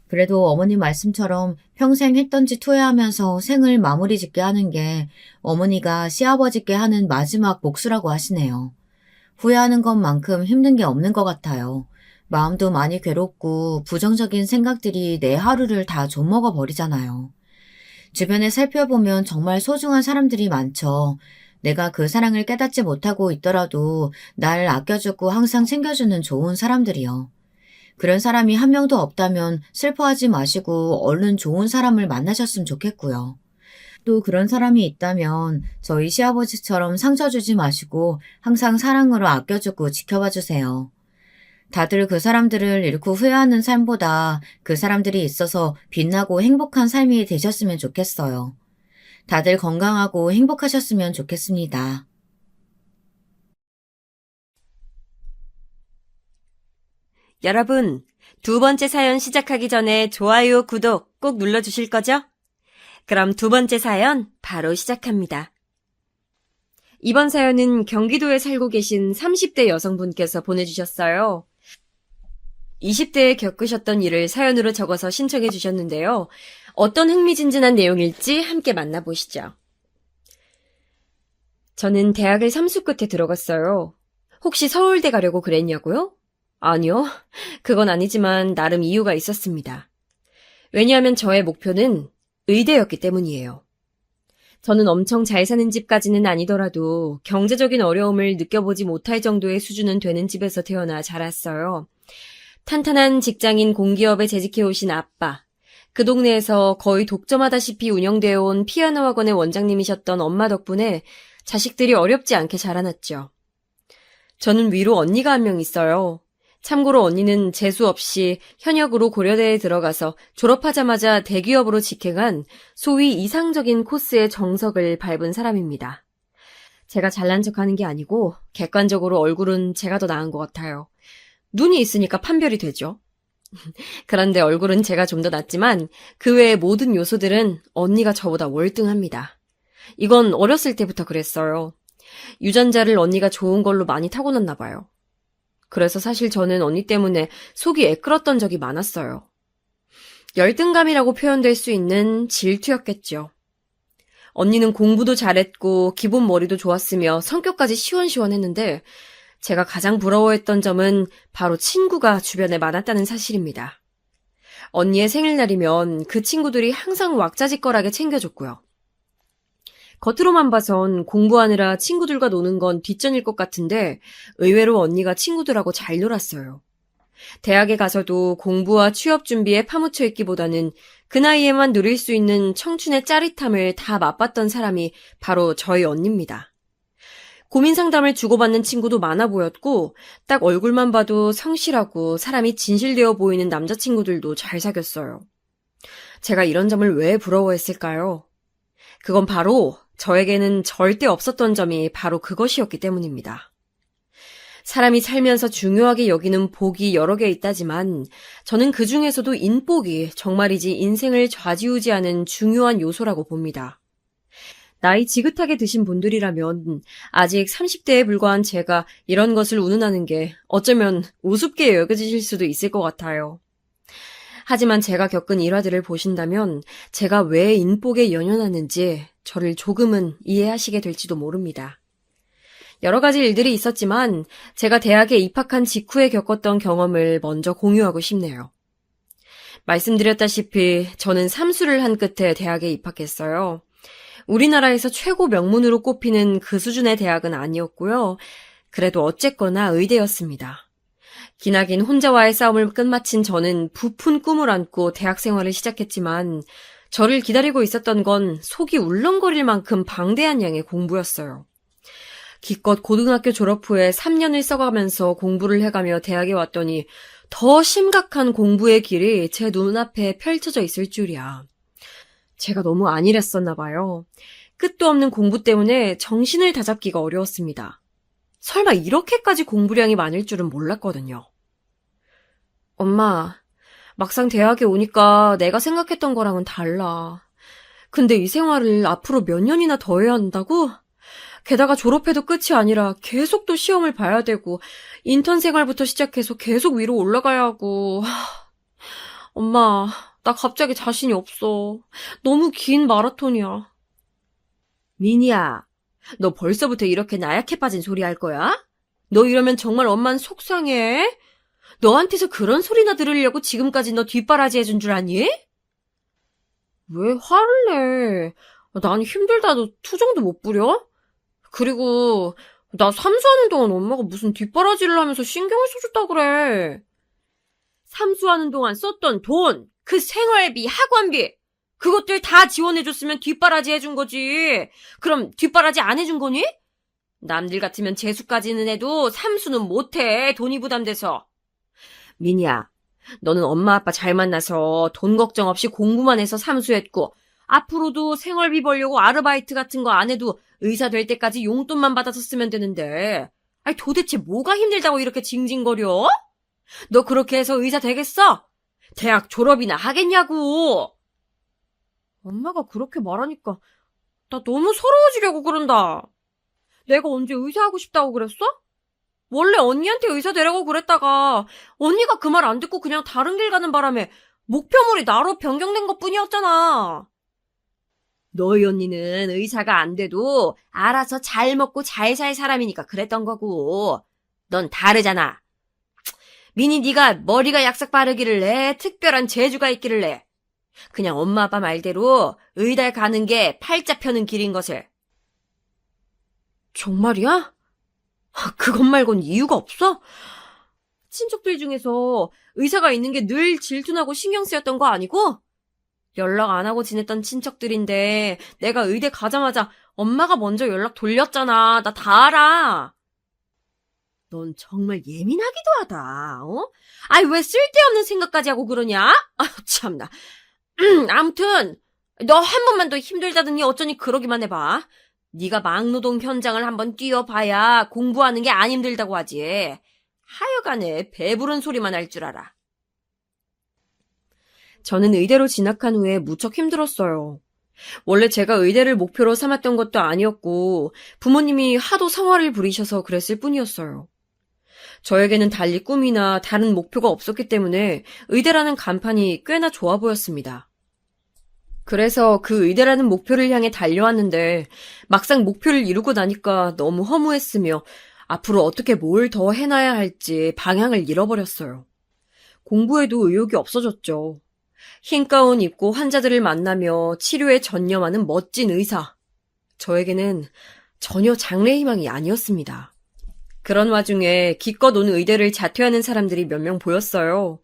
그래도 어머니 말씀처럼 평생 했던 짓 후회하면서 생을 마무리 짓게 하는 게 어머니가 시아버지께 하는 마지막 몫이라고 하시네요. 후회하는 것만큼 힘든 게 없는 것 같아요. 마음도 많이 괴롭고 부정적인 생각들이 내 하루를 다 좀먹어 버리잖아요. 주변에 살펴보면 정말 소중한 사람들이 많죠. 내가 그 사랑을 깨닫지 못하고 있더라도 날 아껴주고 항상 챙겨주는 좋은 사람들이요. 그런 사람이 한 명도 없다면 슬퍼하지 마시고 얼른 좋은 사람을 만나셨으면 좋겠고요. 또 그런 사람이 있다면 저희 시아버지처럼 상처 주지 마시고 항상 사랑으로 아껴주고 지켜봐 주세요. 다들 그 사람들을 잃고 후회하는 삶보다 그 사람들이 있어서 빛나고 행복한 삶이 되셨으면 좋겠어요. 다들 건강하고 행복하셨으면 좋겠습니다. 여러분, 두 번째 사연 시작하기 전에 좋아요, 구독 꼭 눌러주실 거죠? 그럼 두 번째 사연 바로 시작합니다. 이번 사연은 경기도에 살고 계신 30대 여성분께서 보내주셨어요. 20대에 겪으셨던 일을 사연으로 적어서 신청해 주셨는데요. 어떤 흥미진진한 내용일지 함께 만나보시죠. 저는 대학을 3수 끝에 들어갔어요. 혹시 서울대 가려고 그랬냐고요? 아니요. 그건 아니지만 나름 이유가 있었습니다. 왜냐하면 저의 목표는 의대였기 때문이에요. 저는 엄청 잘 사는 집까지는 아니더라도 경제적인 어려움을 느껴보지 못할 정도의 수준은 되는 집에서 태어나 자랐어요. 탄탄한 직장인 공기업에 재직해오신 아빠, 그 동네에서 거의 독점하다시피 운영되어 온 피아노 학원의 원장님이셨던 엄마 덕분에 자식들이 어렵지 않게 자라났죠. 저는 위로 언니가 한 명 있어요. 참고로 언니는 재수 없이 현역으로 고려대에 들어가서 졸업하자마자 대기업으로 직행한 소위 이상적인 코스의 정석을 밟은 사람입니다. 제가 잘난 척하는 게 아니고 객관적으로 얼굴은 제가 더 나은 것 같아요. 눈이 있으니까 판별이 되죠. 그런데 얼굴은 제가 좀 더 낫지만 그 외의 모든 요소들은 언니가 저보다 월등합니다. 이건 어렸을 때부터 그랬어요. 유전자를 언니가 좋은 걸로 많이 타고났나 봐요. 그래서 사실 저는 언니 때문에 속이 애끓었던 적이 많았어요. 열등감이라고 표현될 수 있는 질투였겠죠. 언니는 공부도 잘했고 기본 머리도 좋았으며 성격까지 시원시원했는데 제가 가장 부러워했던 점은 바로 친구가 주변에 많았다는 사실입니다. 언니의 생일날이면 그 친구들이 항상 왁자지껄하게 챙겨줬고요. 겉으로만 봐선 공부하느라 친구들과 노는 건 뒷전일 것 같은데 의외로 언니가 친구들하고 잘 놀았어요. 대학에 가서도 공부와 취업 준비에 파묻혀 있기보다는 그 나이에만 누릴 수 있는 청춘의 짜릿함을 다 맛봤던 사람이 바로 저희 언니입니다. 고민 상담을 주고받는 친구도 많아 보였고 딱 얼굴만 봐도 성실하고 사람이 진실되어 보이는 남자친구들도 잘 사귀었어요. 제가 이런 점을 왜 부러워했을까요? 그건 바로 저에게는 절대 없었던 점이 바로 그것이었기 때문입니다. 사람이 살면서 중요하게 여기는 복이 여러 개 있다지만 저는 그 중에서도 인복이 정말이지 인생을 좌지우지하는 중요한 요소라고 봅니다. 나이 지긋하게 드신 분들이라면 아직 30대에 불과한 제가 이런 것을 운운하는 게 어쩌면 우습게 여겨지실 수도 있을 것 같아요. 하지만 제가 겪은 일화들을 보신다면 제가 왜 인복에 연연하는지 저를 조금은 이해하시게 될지도 모릅니다. 여러 가지 일들이 있었지만 제가 대학에 입학한 직후에 겪었던 경험을 먼저 공유하고 싶네요. 말씀드렸다시피 저는 삼수를 한 끝에 대학에 입학했어요. 우리나라에서 최고 명문으로 꼽히는 그 수준의 대학은 아니었고요. 그래도 어쨌거나 의대였습니다. 기나긴 혼자와의 싸움을 끝마친 저는 부푼 꿈을 안고 대학 생활을 시작했지만 저를 기다리고 있었던 건 속이 울렁거릴 만큼 방대한 양의 공부였어요. 기껏 고등학교 졸업 후에 3년을 써가면서 공부를 해가며 대학에 왔더니 더 심각한 공부의 길이 제 눈앞에 펼쳐져 있을 줄이야. 제가 너무 안일했었나 봐요. 끝도 없는 공부 때문에 정신을 다잡기가 어려웠습니다. 설마 이렇게까지 공부량이 많을 줄은 몰랐거든요. 엄마, 막상 대학에 오니까 내가 생각했던 거랑은 달라. 근데 이 생활을 앞으로 몇 년이나 더 해야 한다고? 게다가 졸업해도 끝이 아니라 계속 또 시험을 봐야 되고 인턴 생활부터 시작해서 계속 위로 올라가야 하고. 엄마, 나 갑자기 자신이 없어. 너무 긴 마라톤이야. 미니야, 너 벌써부터 이렇게 나약해 빠진 소리 할 거야? 너 이러면 정말 엄마는 속상해. 너한테서 그런 소리나 들으려고 지금까지 너 뒷바라지 해준 줄 아니? 왜 화를 내? 난 힘들다도 투정도 못 부려? 그리고 나 삼수하는 동안 엄마가 무슨 뒷바라지를 하면서 신경을 써줬다 그래. 삼수하는 동안 썼던 돈, 그 생활비, 학원비, 그것들 다 지원해줬으면 뒷바라지 해준 거지. 그럼 뒷바라지 안 해준 거니? 남들 같으면 재수까지는 해도 삼수는 못해, 돈이 부담돼서. 미니야, 너는 엄마 아빠 잘 만나서 돈 걱정 없이 공부만 해서 삼수했고 앞으로도 생활비 벌려고 아르바이트 같은 거 안 해도 의사 될 때까지 용돈만 받아서 쓰면 되는데 아니 도대체 뭐가 힘들다고 이렇게 징징거려? 너 그렇게 해서 의사 되겠어? 대학 졸업이나 하겠냐고. 엄마가 그렇게 말하니까 나 너무 서러워지려고 그런다. 내가 언제 의사하고 싶다고 그랬어? 원래 언니한테 의사 되라고 그랬다가 언니가 그 말 안 듣고 그냥 다른 길 가는 바람에 목표물이 나로 변경된 것뿐이었잖아. 너희 언니는 의사가 안 돼도 알아서 잘 먹고 잘 살 사람이니까 그랬던 거고 넌 다르잖아. 미니 네가 머리가 약삭 빠르기를 특별한 재주가 있기를 그냥 엄마 아빠 말대로 의대 가는 게 팔자 펴는 길인 것을. 정말이야? 그것 말곤 이유가 없어? 친척들 중에서 의사가 있는 게 늘 질투나고 신경 쓰였던 거 아니고? 연락 안 하고 지냈던 친척들인데 내가 의대 가자마자 엄마가 먼저 연락 돌렸잖아. 나 다 알아. 넌 정말 예민하기도 하다. 아이 왜 쓸데없는 생각까지 하고 그러냐? 아유 참나. 아무튼 너 한 번만 더 힘들다더니 어쩌니 그러기만 해봐. 네가 막노동 현장을 한번 뛰어봐야 공부하는 게 안 힘들다고 하지. 하여간에 배부른 소리만 할 줄 알아. 저는 의대로 진학한 후에 무척 힘들었어요. 원래 제가 의대를 목표로 삼았던 것도 아니었고 부모님이 하도 성화를 부리셔서 그랬을 뿐이었어요. 저에게는 달리 꿈이나 다른 목표가 없었기 때문에 의대라는 간판이 꽤나 좋아 보였습니다. 그래서 그 의대라는 목표를 향해 달려왔는데 막상 목표를 이루고 나니까 너무 허무했으며 앞으로 어떻게 뭘 더 해놔야 할지 방향을 잃어버렸어요. 공부에도 의욕이 없어졌죠. 흰 가운 입고 환자들을 만나며 치료에 전념하는 멋진 의사. 저에게는 전혀 장래 희망이 아니었습니다. 그런 와중에 기껏 온 의대를 자퇴하는 사람들이 몇 명 보였어요.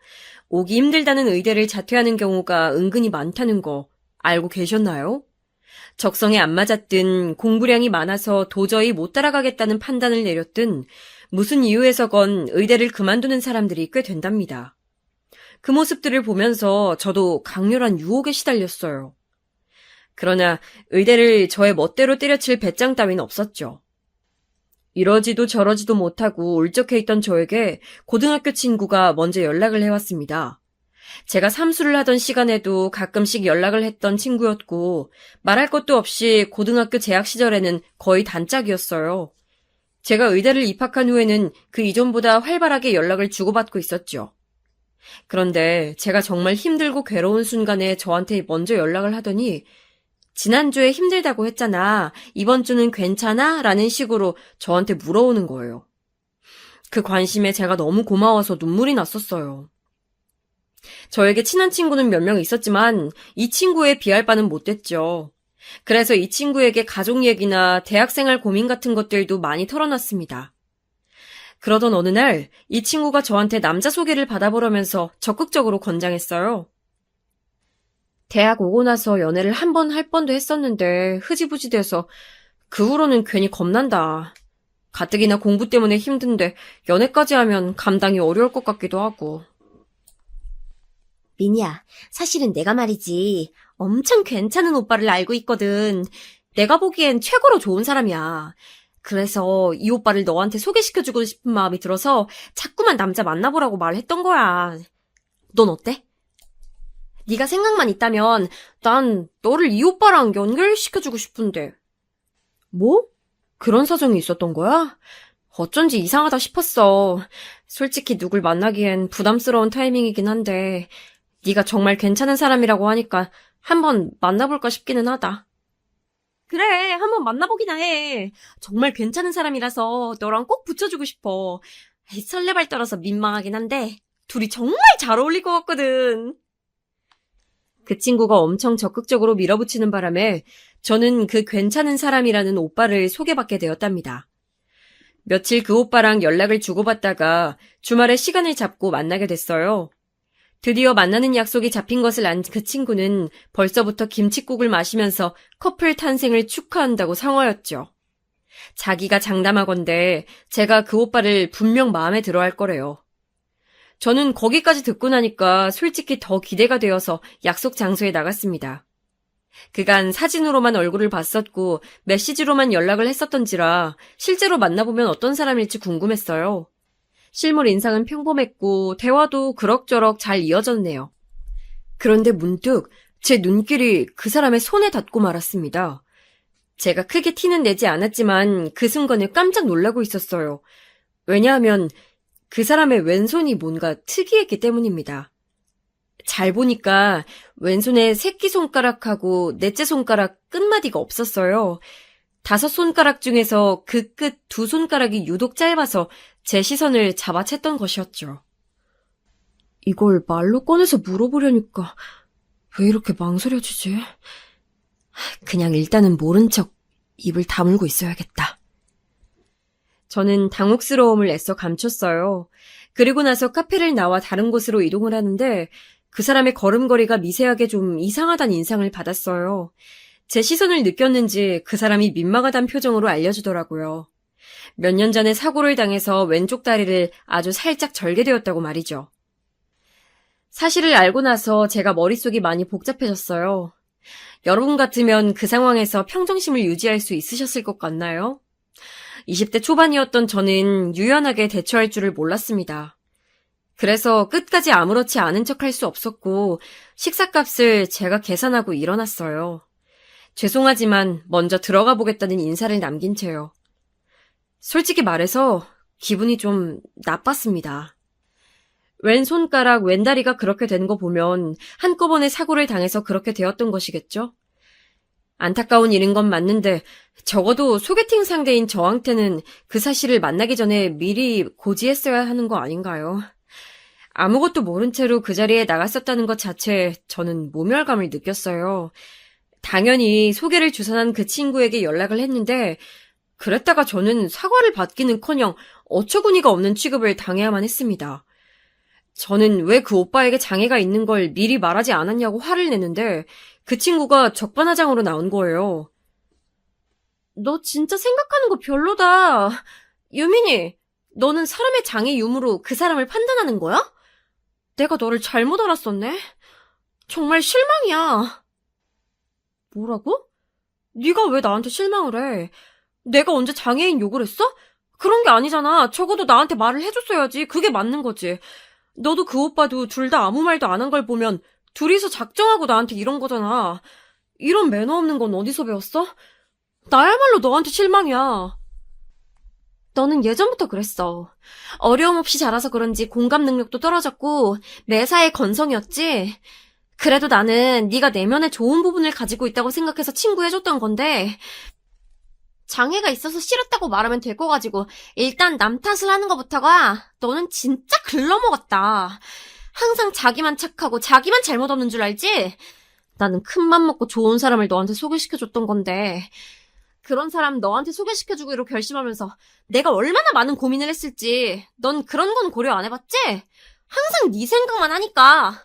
오기 힘들다는 의대를 자퇴하는 경우가 은근히 많다는 거 알고 계셨나요? 적성에 안 맞았든 공부량이 많아서 도저히 못 따라가겠다는 판단을 내렸든 무슨 이유에서건 의대를 그만두는 사람들이 꽤 된답니다. 그 모습들을 보면서 저도 강렬한 유혹에 시달렸어요. 그러나 의대를 저의 멋대로 때려칠 배짱 따윈 없었죠. 이러지도 저러지도 못하고 울적해 있던 저에게 고등학교 친구가 먼저 연락을 해왔습니다. 제가 삼수를 하던 시간에도 가끔씩 연락을 했던 친구였고 말할 것도 없이 고등학교 재학 시절에는 거의 단짝이었어요. 제가 의대를 입학한 후에는 그 이전보다 활발하게 연락을 주고받고 있었죠. 그런데 제가 정말 힘들고 괴로운 순간에 저한테 먼저 연락을 하더니 지난주에 힘들다고 했잖아. 이번 주는 괜찮아? 라는 식으로 저한테 물어오는 거예요. 그 관심에 제가 너무 고마워서 눈물이 났었어요. 저에게 친한 친구는 몇 명 있었지만 이 친구에 비할 바는 못 됐죠. 그래서 이 친구에게 가족 얘기나 대학생활 고민 같은 것들도 많이 털어놨습니다. 그러던 어느 날 이 친구가 저한테 남자 소개를 받아보려면서 적극적으로 권장했어요. 대학 오고 나서 연애를 한 번 할 뻔도 했었는데 흐지부지 돼서 그 후로는 괜히 겁난다. 가뜩이나 공부 때문에 힘든데 연애까지 하면 감당이 어려울 것 같기도 하고. 미니야, 사실은 내가 말이지 엄청 괜찮은 오빠를 알고 있거든. 내가 보기엔 최고로 좋은 사람이야. 그래서 이 오빠를 너한테 소개시켜주고 싶은 마음이 들어서 자꾸만 남자 만나보라고 말했던 거야. 넌 어때? 네가 생각만 있다면 난 너를 이 오빠랑 연결시켜주고 싶은데. 뭐? 그런 사정이 있었던 거야? 어쩐지 이상하다 싶었어. 솔직히 누굴 만나기엔 부담스러운 타이밍이긴 한데 네가 정말 괜찮은 사람이라고 하니까 한번 만나볼까 싶기는 하다. 그래, 한번 만나보기나 해. 정말 괜찮은 사람이라서 너랑 꼭 붙여주고 싶어. 설레발 떨어서 민망하긴 한데 둘이 정말 잘 어울릴 것 같거든. 그 친구가 엄청 적극적으로 밀어붙이는 바람에 저는 그 괜찮은 사람이라는 오빠를 소개받게 되었답니다. 며칠 그 오빠랑 연락을 주고받다가 주말에 시간을 잡고 만나게 됐어요. 드디어 만나는 약속이 잡힌 것을 안 그 친구는 벌써부터 김칫국을 마시면서 커플 탄생을 축하한다고 상화였죠. 자기가 장담하건대 제가 그 오빠를 분명 마음에 들어 할 거래요. 저는 거기까지 듣고 나니까 솔직히 더 기대가 되어서 약속 장소에 나갔습니다. 그간 사진으로만 얼굴을 봤었고 메시지로만 연락을 했었던지라 실제로 만나보면 어떤 사람일지 궁금했어요. 실물 인상은 평범했고 대화도 그럭저럭 잘 이어졌네요. 그런데 문득 제 눈길이 그 사람의 손에 닿고 말았습니다. 제가 크게 티는 내지 않았지만 그 순간에 깜짝 놀라고 있었어요. 왜냐하면 그 사람의 왼손이 뭔가 특이했기 때문입니다. 잘 보니까 왼손에 새끼손가락하고 넷째 손가락 끝마디가 없었어요. 5손가락 중에서 그 끝 2손가락이 유독 짧아서 제 시선을 잡아챘던 것이었죠. 이걸 말로 꺼내서 물어보려니까 왜 이렇게 망설여지지? 그냥 일단은 모른 척 입을 다물고 있어야겠다. 저는 당혹스러움을 애써 감췄어요. 그리고 나서 카페를 나와 다른 곳으로 이동을 하는데 그 사람의 걸음걸이가 미세하게 좀 이상하다는 인상을 받았어요. 제 시선을 느꼈는지 그 사람이 민망하단 표정으로 알려주더라고요. 몇 년 전에 사고를 당해서 왼쪽 다리를 아주 살짝 절게 되었다고 말이죠. 사실을 알고 나서 제가 머릿속이 많이 복잡해졌어요. 여러분 같으면 그 상황에서 평정심을 유지할 수 있으셨을 것 같나요? 20대 초반이었던 저는 유연하게 대처할 줄을 몰랐습니다. 그래서 끝까지 아무렇지 않은 척할 수 없었고 식사값을 제가 계산하고 일어났어요. 죄송하지만 먼저 들어가 보겠다는 인사를 남긴 채요. 솔직히 말해서 기분이 좀 나빴습니다. 왼손가락, 왼다리가 그렇게 된 거 보면 한꺼번에 사고를 당해서 그렇게 되었던 것이겠죠? 안타까운 일인 건 맞는데 적어도 소개팅 상대인 저한테는 그 사실을 만나기 전에 미리 고지했어야 하는 거 아닌가요? 아무것도 모른 채로 그 자리에 나갔었다는 것 자체에 저는 모멸감을 느꼈어요. 당연히 소개를 주선한 그 친구에게 연락을 했는데 그랬다가 저는 사과를 받기는커녕 어처구니가 없는 취급을 당해야만 했습니다. 저는 왜 그 오빠에게 장애가 있는 걸 미리 말하지 않았냐고 화를 내는데 그 친구가 적반하장으로 나온 거예요. 너 진짜 생각하는 거 별로다. 유민이, 너는 사람의 장애 유무로 그 사람을 판단하는 거야? 내가 너를 잘못 알았었네? 정말 실망이야. 뭐라고? 네가 왜 나한테 실망을 해? 내가 언제 장애인 욕을 했어? 그런 게 아니잖아. 적어도 나한테 말을 해줬어야지. 그게 맞는 거지. 너도 그 오빠도 둘 다 아무 말도 안 한 걸 보면 둘이서 작정하고 나한테 이런 거잖아. 이런 매너 없는 건 어디서 배웠어? 나야말로 너한테 실망이야. 너는 예전부터 그랬어. 어려움 없이 자라서 그런지 공감 능력도 떨어졌고 매사에 건성이었지. 그래도 나는 네가 내면에 좋은 부분을 가지고 있다고 생각해서 친구해줬던 건데 장애가 있어서 싫었다고 말하면 될 거 가지고 일단 남 탓을 하는 것부터가 너는 진짜 글러먹었다. 항상 자기만 착하고 자기만 잘못 없는 줄 알지? 나는 큰맘 먹고 좋은 사람을 너한테 소개시켜줬던 건데 그런 사람 너한테 소개시켜주기로 결심하면서 내가 얼마나 많은 고민을 했을지 넌 그런 건 고려 안 해봤지? 항상 네 생각만 하니까.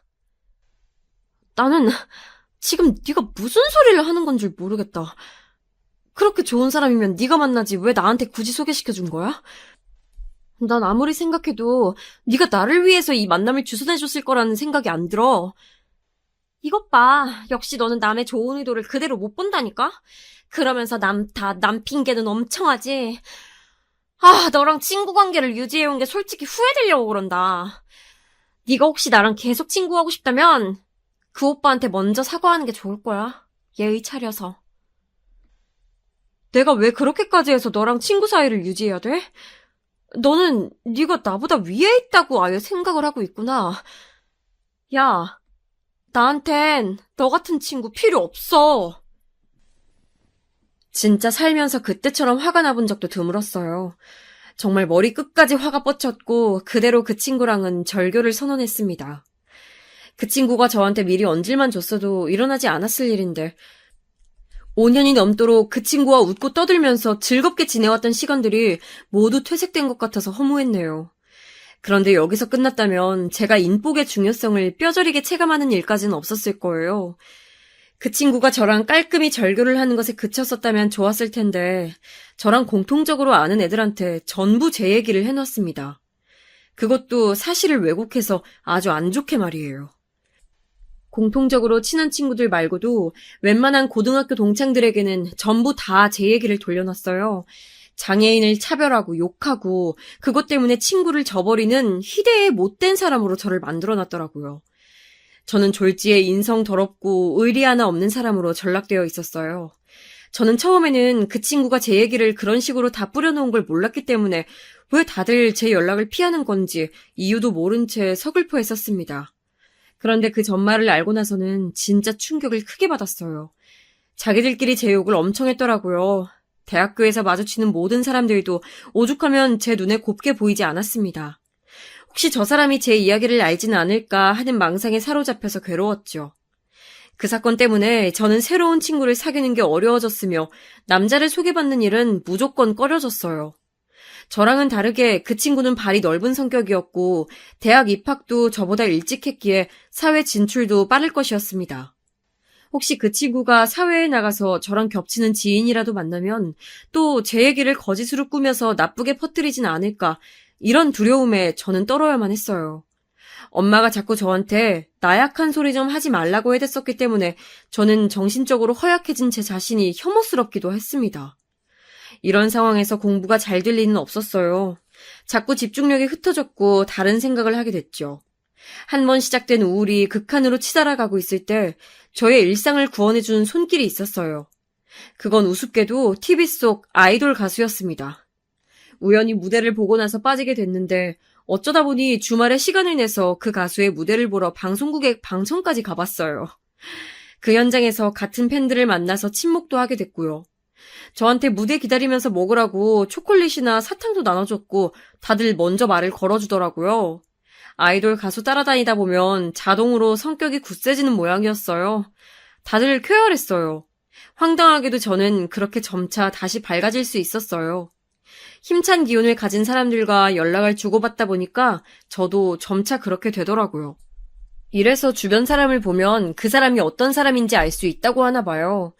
나는 지금 네가 무슨 소리를 하는 건 줄 모르겠다. 그렇게 좋은 사람이면 네가 만나지 왜 나한테 굳이 소개시켜준 거야? 난 아무리 생각해도 네가 나를 위해서 이 만남을 주선해줬을 거라는 생각이 안 들어. 이것 봐. 역시 너는 남의 좋은 의도를 그대로 못 본다니까? 그러면서 남 핑계는 엄청 하지. 아, 너랑 친구 관계를 유지해온 게 솔직히 후회되려고 그런다. 네가 혹시 나랑 계속 친구하고 싶다면 그 오빠한테 먼저 사과하는 게 좋을 거야. 예의 차려서. 내가 왜 그렇게까지 해서 너랑 친구 사이를 유지해야 돼? 너는 네가 나보다 위에 있다고 아예 생각을 하고 있구나. 야, 나한텐 너 같은 친구 필요 없어. 진짜 살면서 그때처럼 화가 나본 적도 드물었어요. 정말 머리 끝까지 화가 뻗쳤고 그대로 그 친구랑은 절교를 선언했습니다. 그 친구가 저한테 미리 언질만 줬어도 일어나지 않았을 일인데 5년이 넘도록 그 친구와 웃고 떠들면서 즐겁게 지내왔던 시간들이 모두 퇴색된 것 같아서 허무했네요. 그런데 여기서 끝났다면 제가 인복의 중요성을 뼈저리게 체감하는 일까지는 없었을 거예요. 그 친구가 저랑 깔끔히 절교를 하는 것에 그쳤었다면 좋았을 텐데 저랑 공통적으로 아는 애들한테 전부 제 얘기를 해놨습니다. 그것도 사실을 왜곡해서 아주 안 좋게 말이에요. 공통적으로 친한 친구들 말고도 웬만한 고등학교 동창들에게는 전부 다 제 얘기를 돌려놨어요. 장애인을 차별하고 욕하고 그것 때문에 친구를 저버리는 희대의 못된 사람으로 저를 만들어놨더라고요. 저는 졸지에 인성 더럽고 의리 하나 없는 사람으로 전락되어 있었어요. 저는 처음에는 그 친구가 제 얘기를 그런 식으로 다 뿌려놓은 걸 몰랐기 때문에 왜 다들 제 연락을 피하는 건지 이유도 모른 채 서글퍼 했었습니다. 그런데 그 전말을 알고 나서는 진짜 충격을 크게 받았어요. 자기들끼리 제 욕을 엄청 했더라고요. 대학교에서 마주치는 모든 사람들도 오죽하면 제 눈에 곱게 보이지 않았습니다. 혹시 저 사람이 제 이야기를 알지는 않을까 하는 망상에 사로잡혀서 괴로웠죠. 그 사건 때문에 저는 새로운 친구를 사귀는 게 어려워졌으며 남자를 소개받는 일은 무조건 꺼려졌어요. 저랑은 다르게 그 친구는 발이 넓은 성격이었고 대학 입학도 저보다 일찍 했기에 사회 진출도 빠를 것이었습니다. 혹시 그 친구가 사회에 나가서 저랑 겹치는 지인이라도 만나면 또 제 얘기를 거짓으로 꾸며서 나쁘게 퍼뜨리진 않을까 이런 두려움에 저는 떨어야만 했어요. 엄마가 자꾸 저한테 나약한 소리 좀 하지 말라고 해댔었기 때문에 저는 정신적으로 허약해진 제 자신이 혐오스럽기도 했습니다. 이런 상황에서 공부가 잘 될 리는 없었어요. 자꾸 집중력이 흩어졌고 다른 생각을 하게 됐죠. 한 번 시작된 우울이 극한으로 치달아가고 있을 때 저의 일상을 구원해준 손길이 있었어요. 그건 우습게도 TV 속 아이돌 가수였습니다. 우연히 무대를 보고 나서 빠지게 됐는데 어쩌다 보니 주말에 시간을 내서 그 가수의 무대를 보러 방송국에 방청까지 가봤어요. 그 현장에서 같은 팬들을 만나서 친목도 하게 됐고요. 저한테 무대 기다리면서 먹으라고 초콜릿이나 사탕도 나눠줬고 다들 먼저 말을 걸어주더라고요. 아이돌 가수 따라다니다 보면 자동으로 성격이 굳세지는 모양이었어요. 다들 쾌활했어요. 황당하게도 저는 그렇게 점차 다시 밝아질 수 있었어요. 힘찬 기운을 가진 사람들과 연락을 주고받다 보니까 저도 점차 그렇게 되더라고요. 이래서 주변 사람을 보면 그 사람이 어떤 사람인지 알 수 있다고 하나 봐요.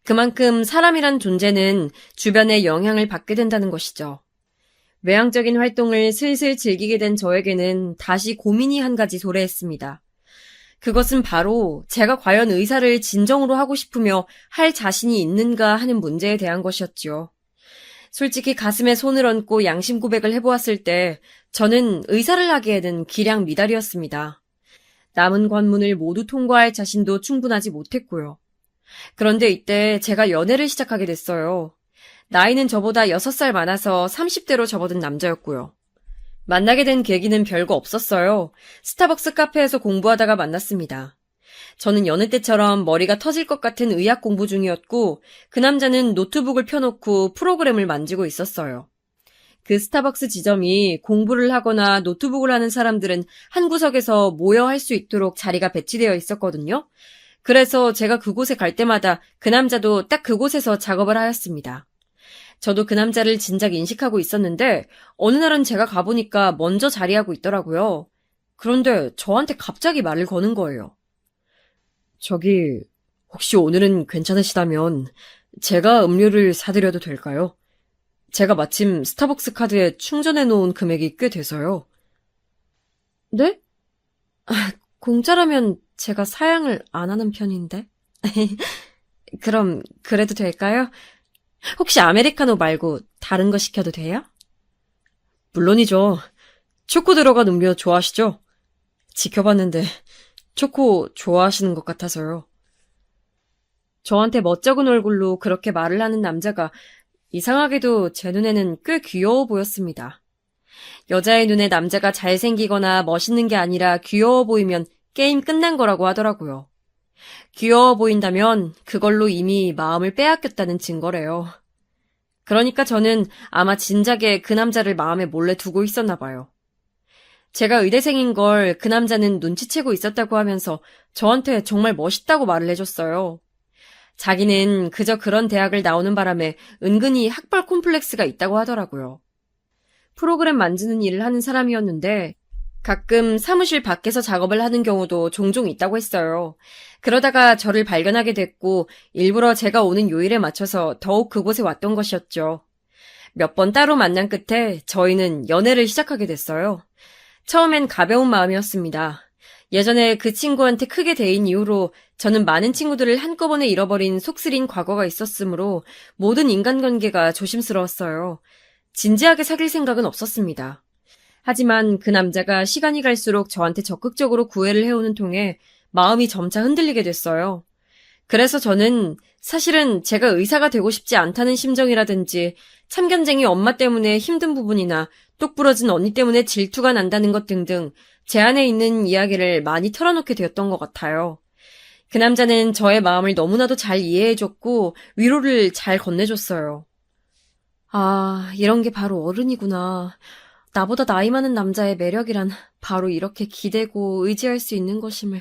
그만큼 사람이란 존재는 주변의 영향을 받게 된다는 것이죠. 외향적인 활동을 슬슬 즐기게 된 저에게는 다시 고민이 한 가지 도래했습니다. 그것은 바로 제가 과연 의사를 진정으로 하고 싶으며 할 자신이 있는가 하는 문제에 대한 것이었지요. 솔직히 가슴에 손을 얹고 양심 고백을 해보았을 때 저는 의사를 하기에는 기량 미달이었습니다. 남은 관문을 모두 통과할 자신도 충분하지 못했고요. 그런데 이때 제가 연애를 시작하게 됐어요. 나이는 저보다 6살 많아서 30대로 접어든 남자였고요. 만나게 된 계기는 별거 없었어요. 스타벅스 카페에서 공부하다가 만났습니다. 저는 여느 때처럼 머리가 터질 것 같은 의학 공부 중이었고 그 남자는 노트북을 펴놓고 프로그램을 만지고 있었어요. 그 스타벅스 지점이 공부를 하거나 노트북을 하는 사람들은 한 구석에서 모여 할 수 있도록 자리가 배치되어 있었거든요. 그래서 제가 그곳에 갈 때마다 그 남자도 딱 그곳에서 작업을 하였습니다. 저도 그 남자를 진작 인식하고 있었는데 어느 날은 제가 가보니까 먼저 자리하고 있더라고요. 그런데 저한테 갑자기 말을 거는 거예요. 저기, 혹시 오늘은 괜찮으시다면 제가 음료를 사드려도 될까요? 제가 마침 스타벅스 카드에 충전해 놓은 금액이 꽤 돼서요. 네? 공짜라면 제가 사양을 안 하는 편인데. 그럼 그래도 될까요? 혹시 아메리카노 말고 다른 거 시켜도 돼요? 물론이죠. 초코 들어간 음료 좋아하시죠? 지켜봤는데 초코 좋아하시는 것 같아서요. 저한테 멋쩍은 얼굴로 그렇게 말을 하는 남자가 이상하게도 제 눈에는 꽤 귀여워 보였습니다. 여자의 눈에 남자가 잘생기거나 멋있는 게 아니라 귀여워 보이면 게임 끝난 거라고 하더라고요. 귀여워 보인다면 그걸로 이미 마음을 빼앗겼다는 증거래요. 그러니까 저는 아마 진작에 그 남자를 마음에 몰래 두고 있었나 봐요. 제가 의대생인 걸 그 남자는 눈치채고 있었다고 하면서 저한테 정말 멋있다고 말을 해줬어요. 자기는 그저 그런 대학을 나오는 바람에 은근히 학벌 콤플렉스가 있다고 하더라고요. 프로그램 만지는 일을 하는 사람이었는데 가끔 사무실 밖에서 작업을 하는 경우도 종종 있다고 했어요. 그러다가 저를 발견하게 됐고 일부러 제가 오는 요일에 맞춰서 더욱 그곳에 왔던 것이었죠. 몇 번 따로 만난 끝에 저희는 연애를 시작하게 됐어요. 처음엔 가벼운 마음이었습니다. 예전에 그 친구한테 크게 데인 이후로 저는 많은 친구들을 한꺼번에 잃어버린 속쓰린 과거가 있었으므로 모든 인간관계가 조심스러웠어요. 진지하게 사귈 생각은 없었습니다. 하지만 그 남자가 시간이 갈수록 저한테 적극적으로 구애를 해오는 통에 마음이 점차 흔들리게 됐어요. 그래서 저는 사실은 제가 의사가 되고 싶지 않다는 심정이라든지 참견쟁이 엄마 때문에 힘든 부분이나 똑부러진 언니 때문에 질투가 난다는 것 등등 제 안에 있는 이야기를 많이 털어놓게 되었던 것 같아요. 그 남자는 저의 마음을 너무나도 잘 이해해줬고 위로를 잘 건네줬어요. 아, 이런 게 바로 어른이구나. 나보다 나이 많은 남자의 매력이란 바로 이렇게 기대고 의지할 수 있는 것임을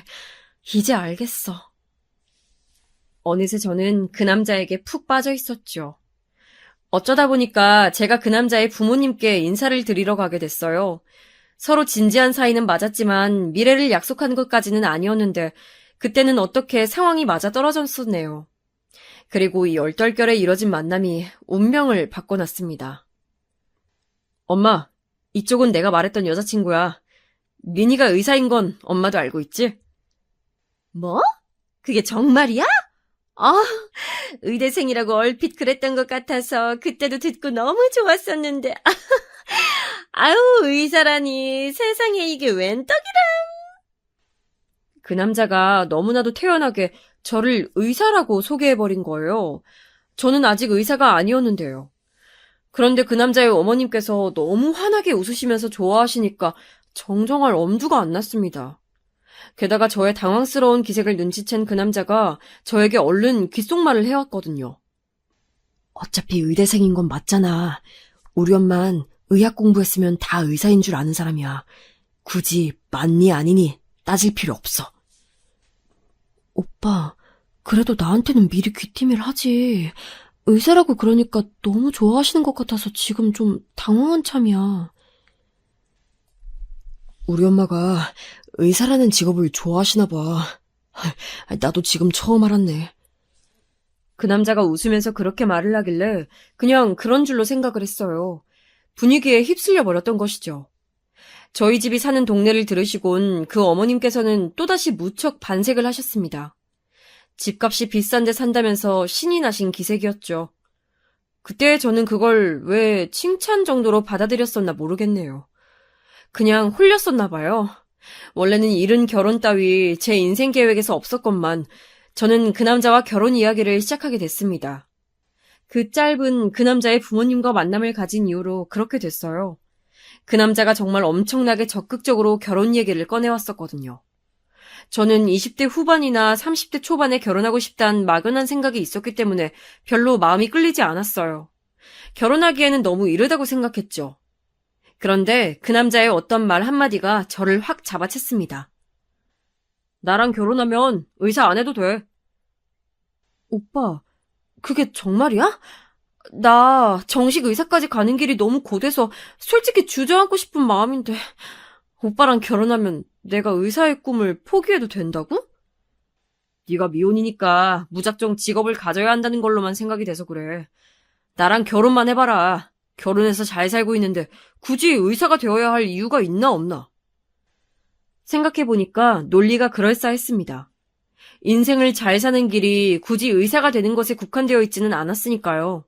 이제 알겠어. 어느새 저는 그 남자에게 푹 빠져 있었죠. 어쩌다 보니까 제가 그 남자의 부모님께 인사를 드리러 가게 됐어요. 서로 진지한 사이는 맞았지만 미래를 약속한 것까지는 아니었는데 그때는 어떻게 상황이 맞아떨어졌었네요. 그리고 이 얼떨결에 이뤄진 만남이 운명을 바꿔놨습니다. 엄마, 이쪽은 내가 말했던 여자친구야. 민희가 의사인 건 엄마도 알고 있지? 뭐? 그게 정말이야? 아, 의대생이라고 얼핏 그랬던 것 같아서 그때도 듣고 너무 좋았었는데. 아유, 의사라니 세상에 이게 웬 떡이람. 그 남자가 너무나도 태연하게 저를 의사라고 소개해버린 거예요. 저는 아직 의사가 아니었는데요. 그런데 그 남자의 어머님께서 너무 환하게 웃으시면서 좋아하시니까 정정할 엄두가 안 났습니다. 게다가 저의 당황스러운 기색을 눈치챈 그 남자가 저에게 얼른 귓속말을 해왔거든요. 어차피 의대생인 건 맞잖아. 우리 엄만 의학 공부했으면 다 의사인 줄 아는 사람이야. 굳이 맞니 아니니 따질 필요 없어. 오빠, 그래도 나한테는 미리 귀띔을 하지. 의사라고 그러니까 너무 좋아하시는 것 같아서 지금 좀 당황한 참이야. 우리 엄마가 의사라는 직업을 좋아하시나 봐. 나도 지금 처음 알았네. 그 남자가 웃으면서 그렇게 말을 하길래 그냥 그런 줄로 생각을 했어요. 분위기에 휩쓸려 버렸던 것이죠. 저희 집이 사는 동네를 들으시곤 그 어머님께서는 또다시 무척 반색을 하셨습니다. 집값이 비싼 데 산다면서 신이 나신 기색이었죠. 그때 저는 그걸 왜 칭찬 정도로 받아들였었나 모르겠네요. 그냥 홀렸었나 봐요. 원래는 이른 결혼 따위 제 인생 계획에서 없었건만 저는 그 남자와 결혼 이야기를 시작하게 됐습니다. 그 짧은 그 남자의 부모님과 만남을 가진 이후로 그렇게 됐어요. 그 남자가 정말 엄청나게 적극적으로 결혼 얘기를 꺼내왔었거든요. 저는 20대 후반이나 30대 초반에 결혼하고 싶다는 막연한 생각이 있었기 때문에 별로 마음이 끌리지 않았어요. 결혼하기에는 너무 이르다고 생각했죠. 그런데 그 남자의 어떤 말 한마디가 저를 확 잡아챘습니다. 나랑 결혼하면 의사 안 해도 돼. 오빠, 그게 정말이야? 나 정식 의사까지 가는 길이 너무 고돼서 솔직히 주저앉고 싶은 마음인데 오빠랑 결혼하면 내가 의사의 꿈을 포기해도 된다고? 네가 미혼이니까 무작정 직업을 가져야 한다는 걸로만 생각이 돼서 그래. 나랑 결혼만 해봐라. 결혼해서 잘 살고 있는데 굳이 의사가 되어야 할 이유가 있나 없나? 생각해보니까 논리가 그럴싸했습니다. 인생을 잘 사는 길이 굳이 의사가 되는 것에 국한되어 있지는 않았으니까요.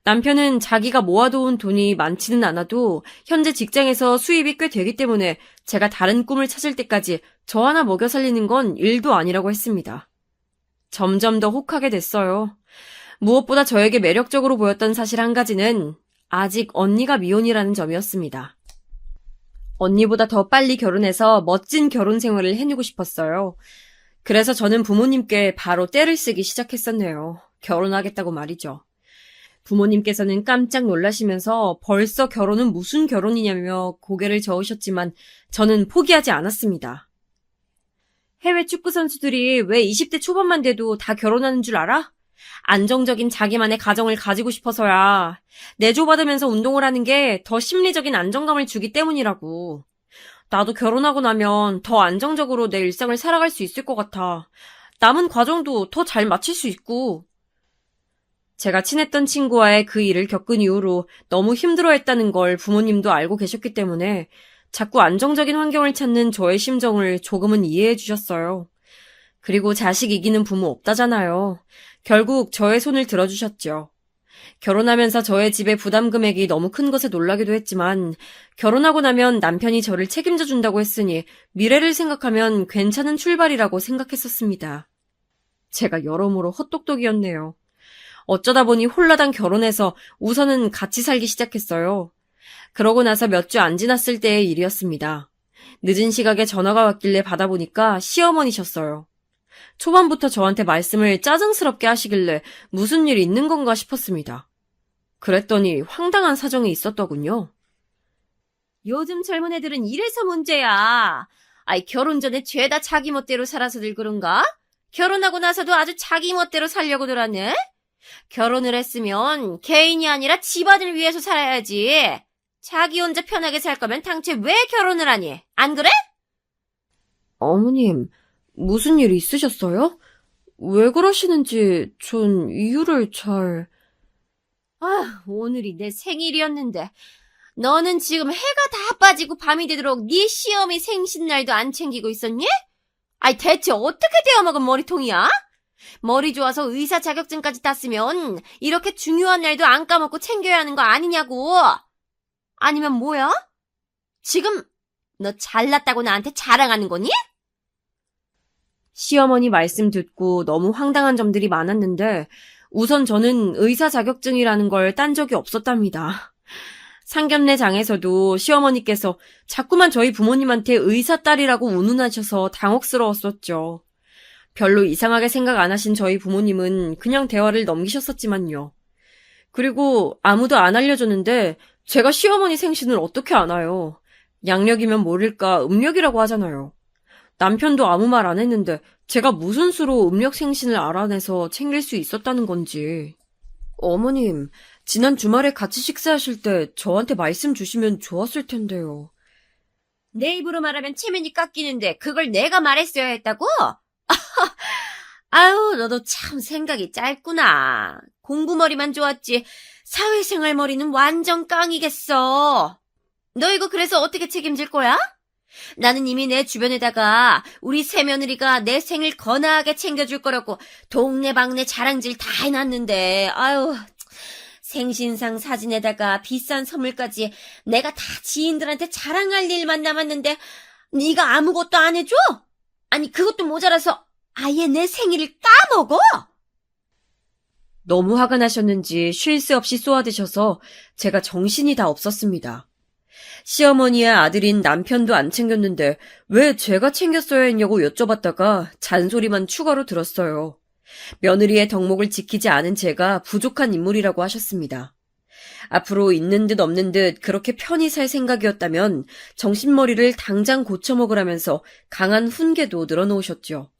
남편은 자기가 모아놓은 돈이 많지는 않아도 현재 직장에서 수입이 꽤 되기 때문에 제가 다른 꿈을 찾을 때까지 저 하나 먹여 살리는 건 일도 아니라고 했습니다. 점점 더 혹하게 됐어요. 무엇보다 저에게 매력적으로 보였던 사실 한 가지는 아직 언니가 미혼이라는 점이었습니다. 언니보다 더 빨리 결혼해서 멋진 결혼 생활을 해내고 싶었어요. 그래서 저는 부모님께 바로 떼를 쓰기 시작했었네요. 결혼하겠다고 말이죠. 부모님께서는 깜짝 놀라시면서 벌써 결혼은 무슨 결혼이냐며 고개를 저으셨지만 저는 포기하지 않았습니다. 해외 축구 선수들이 왜 20대 초반만 돼도 다 결혼하는 줄 알아? 안정적인 자기만의 가정을 가지고 싶어서야. 내조받으면서 운동을 하는 게 더 심리적인 안정감을 주기 때문이라고. 나도 결혼하고 나면 더 안정적으로 내 일상을 살아갈 수 있을 것 같아. 남은 과정도 더 잘 마칠 수 있고. 제가 친했던 친구와의 그 일을 겪은 이후로 너무 힘들어했다는 걸 부모님도 알고 계셨기 때문에 자꾸 안정적인 환경을 찾는 저의 심정을 조금은 이해해 주셨어요. 그리고 자식 이기는 부모 없다잖아요. 결국 저의 손을 들어주셨죠. 결혼하면서 저의 집의 부담 금액이 너무 큰 것에 놀라기도 했지만 결혼하고 나면 남편이 저를 책임져 준다고 했으니 미래를 생각하면 괜찮은 출발이라고 생각했었습니다. 제가 여러모로 헛똑똑이었네요. 어쩌다 보니 홀라당 결혼해서 우선은 같이 살기 시작했어요. 그러고 나서 몇 주 안 지났을 때의 일이었습니다. 늦은 시각에 전화가 왔길래 받아보니까 시어머니셨어요. 초반부터 저한테 말씀을 짜증스럽게 하시길래 무슨 일 있는 건가 싶었습니다. 그랬더니 황당한 사정이 있었더군요. 요즘 젊은 애들은 이래서 문제야. 아이, 결혼 전에 죄다 자기 멋대로 살아서들 그런가? 결혼하고 나서도 아주 자기 멋대로 살려고들 하네? 결혼을 했으면 개인이 아니라 집안을 위해서 살아야지. 자기 혼자 편하게 살 거면 당최 왜 결혼을 하니? 안 그래? 어머님, 무슨 일 있으셨어요? 왜 그러시는지 전 이유를 잘... 오늘이 내 생일이었는데 너는 지금 해가 다 빠지고 밤이 되도록 네 시어미 생신날도 안 챙기고 있었니? 아이, 대체 어떻게 되어먹은 머리통이야? 머리 좋아서 의사 자격증까지 땄으면 이렇게 중요한 날도 안 까먹고 챙겨야 하는 거 아니냐고. 아니면 뭐야? 지금 너 잘났다고 나한테 자랑하는 거니? 시어머니 말씀 듣고 너무 황당한 점들이 많았는데 우선 저는 의사 자격증이라는 걸 딴 적이 없었답니다. 상견례 장에서도 시어머니께서 자꾸만 저희 부모님한테 의사 딸이라고 운운하셔서 당혹스러웠었죠. 별로 이상하게 생각 안 하신 저희 부모님은 그냥 대화를 넘기셨었지만요. 그리고 아무도 안 알려줬는데 제가 시어머니 생신을 어떻게 아나요? 양력이면 모를까 음력이라고 하잖아요. 남편도 아무 말 안 했는데 제가 무슨 수로 음력 생신을 알아내서 챙길 수 있었다는 건지. 어머님, 지난 주말에 같이 식사하실 때 저한테 말씀 주시면 좋았을 텐데요. 내 입으로 말하면 체면이 깎이는데 그걸 내가 말했어야 했다고? 아유, 너도 참 생각이 짧구나. 공부머리만 좋았지 사회생활 머리는 완전 깡이겠어. 너 이거 그래서 어떻게 책임질 거야? 나는 이미 내 주변에다가 우리 새며느리가 내 생일 거나하게 챙겨줄 거라고 동네방네 자랑질 다 해놨는데, 아유, 생신상 사진에다가 비싼 선물까지 내가 다 지인들한테 자랑할 일만 남았는데 네가 아무것도 안 해줘? 아니, 그것도 모자라서 아예 내 생일을 까먹어? 너무 화가 나셨는지 쉴 새 없이 쏘아드셔서 제가 정신이 다 없었습니다. 시어머니의 아들인 남편도 안 챙겼는데 왜 제가 챙겼어야 했냐고 여쭤봤다가 잔소리만 추가로 들었어요. 며느리의 덕목을 지키지 않은 제가 부족한 인물이라고 하셨습니다. 앞으로 있는 듯 없는 듯 그렇게 편히 살 생각이었다면 정신머리를 당장 고쳐먹으라면서 강한 훈계도 늘어놓으셨죠.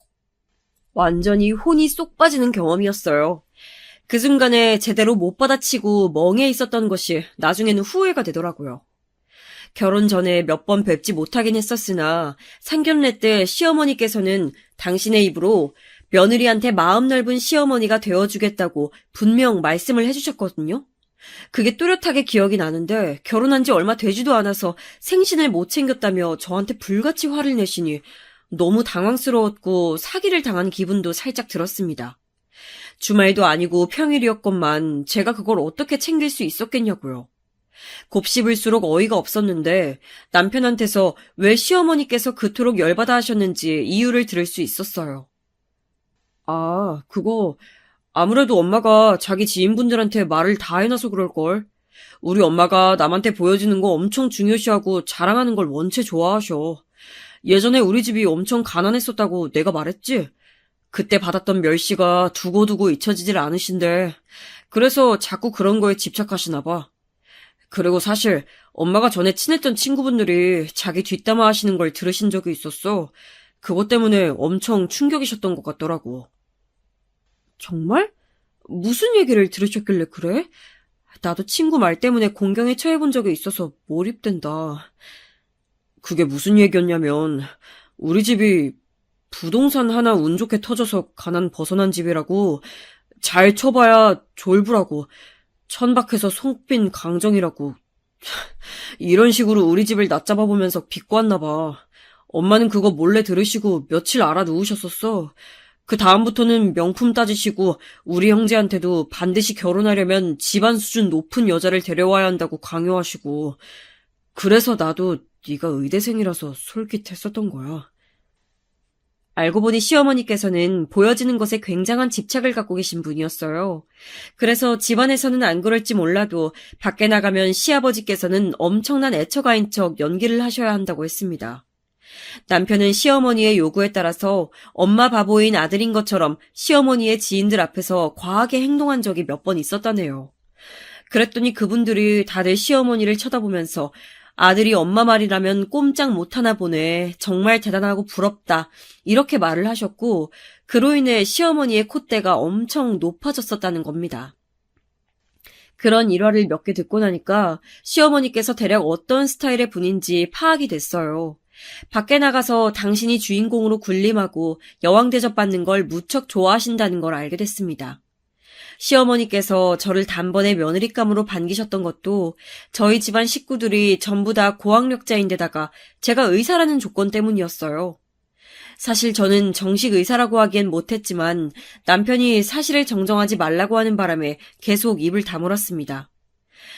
완전히 혼이 쏙 빠지는 경험이었어요. 그 순간에 제대로 못 받아치고 멍해 있었던 것이 나중에는 후회가 되더라고요. 결혼 전에 몇 번 뵙지 못하긴 했었으나 상견례 때 시어머니께서는 당신의 입으로 며느리한테 마음 넓은 시어머니가 되어주겠다고 분명 말씀을 해주셨거든요. 그게 뚜렷하게 기억이 나는데 결혼한 지 얼마 되지도 않아서 생신을 못 챙겼다며 저한테 불같이 화를 내시니 너무 당황스러웠고 사기를 당한 기분도 살짝 들었습니다. 주말도 아니고 평일이었건만 제가 그걸 어떻게 챙길 수 있었겠냐고요. 곱씹을수록 어이가 없었는데 남편한테서 왜 시어머니께서 그토록 열받아 하셨는지 이유를 들을 수 있었어요. 아, 그거 아무래도 엄마가 자기 지인분들한테 말을 다 해놔서 그럴걸. 우리 엄마가 남한테 보여주는 거 엄청 중요시하고 자랑하는 걸 원체 좋아하셔. 예전에 우리 집이 엄청 가난했었다고 내가 말했지? 그때 받았던 멸시가 두고두고 잊혀지질 않으신데 그래서 자꾸 그런 거에 집착하시나 봐. 그리고 사실 엄마가 전에 친했던 친구분들이 자기 뒷담화 하시는 걸 들으신 적이 있었어. 그것 때문에 엄청 충격이셨던 것 같더라고. 정말? 무슨 얘기를 들으셨길래 그래? 나도 친구 말 때문에 공경에 처해본 적이 있어서 몰입된다. 그게 무슨 얘기였냐면 우리 집이 부동산 하나 운 좋게 터져서 가난 벗어난 집이라고, 잘 쳐봐야 졸부라고, 천박해서 속빈 강정이라고. 이런 식으로 우리 집을 낮잡아 보면서 비꼬았나 봐. 엄마는 그거 몰래 들으시고 며칠 알아 누우셨었어. 그 다음부터는 명품 따지시고 우리 형제한테도 반드시 결혼하려면 집안 수준 높은 여자를 데려와야 한다고 강요하시고. 그래서 나도 네가 의대생이라서 솔깃했었던 거야. 알고 보니 시어머니께서는 보여지는 것에 굉장한 집착을 갖고 계신 분이었어요. 그래서 집안에서는 안 그럴지 몰라도 밖에 나가면 시아버지께서는 엄청난 애처가인 척 연기를 하셔야 한다고 했습니다. 남편은 시어머니의 요구에 따라서 엄마 바보인 아들인 것처럼 시어머니의 지인들 앞에서 과하게 행동한 적이 몇 번 있었다네요. 그랬더니 그분들이 다들 시어머니를 쳐다보면서 아들이 엄마 말이라면 꼼짝 못하나 보네. 정말 대단하고 부럽다. 이렇게 말을 하셨고 그로 인해 시어머니의 콧대가 엄청 높아졌었다는 겁니다. 그런 일화를 몇 개 듣고 나니까 시어머니께서 대략 어떤 스타일의 분인지 파악이 됐어요. 밖에 나가서 당신이 주인공으로 군림하고 여왕 대접받는 걸 무척 좋아하신다는 걸 알게 됐습니다. 시어머니께서 저를 단번에 며느리감으로 반기셨던 것도 저희 집안 식구들이 전부 다 고학력자인데다가 제가 의사라는 조건 때문이었어요. 사실 저는 정식 의사라고 하기엔 못했지만 남편이 사실을 정정하지 말라고 하는 바람에 계속 입을 다물었습니다.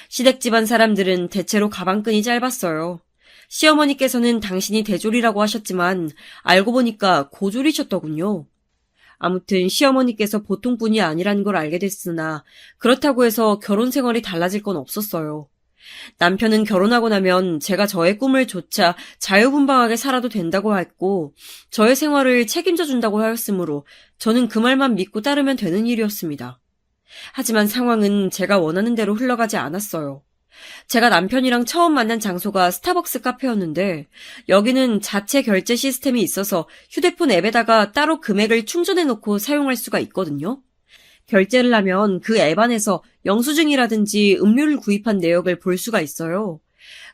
시댁 집안 사람들은 대체로 가방끈이 짧았어요. 시어머니께서는 당신이 대졸이라고 하셨지만 알고 보니까 고졸이셨더군요. 아무튼 시어머니께서 보통 분이 아니라는 걸 알게 됐으나 그렇다고 해서 결혼 생활이 달라질 건 없었어요. 남편은 결혼하고 나면 제가 저의 꿈을 조차 자유분방하게 살아도 된다고 했고 저의 생활을 책임져 준다고 하였으므로 저는 그 말만 믿고 따르면 되는 일이었습니다. 하지만 상황은 제가 원하는 대로 흘러가지 않았어요. 제가 남편이랑 처음 만난 장소가 스타벅스 카페였는데 여기는 자체 결제 시스템이 있어서 휴대폰 앱에다가 따로 금액을 충전해놓고 사용할 수가 있거든요. 결제를 하면 그 앱 안에서 영수증이라든지 음료를 구입한 내역을 볼 수가 있어요.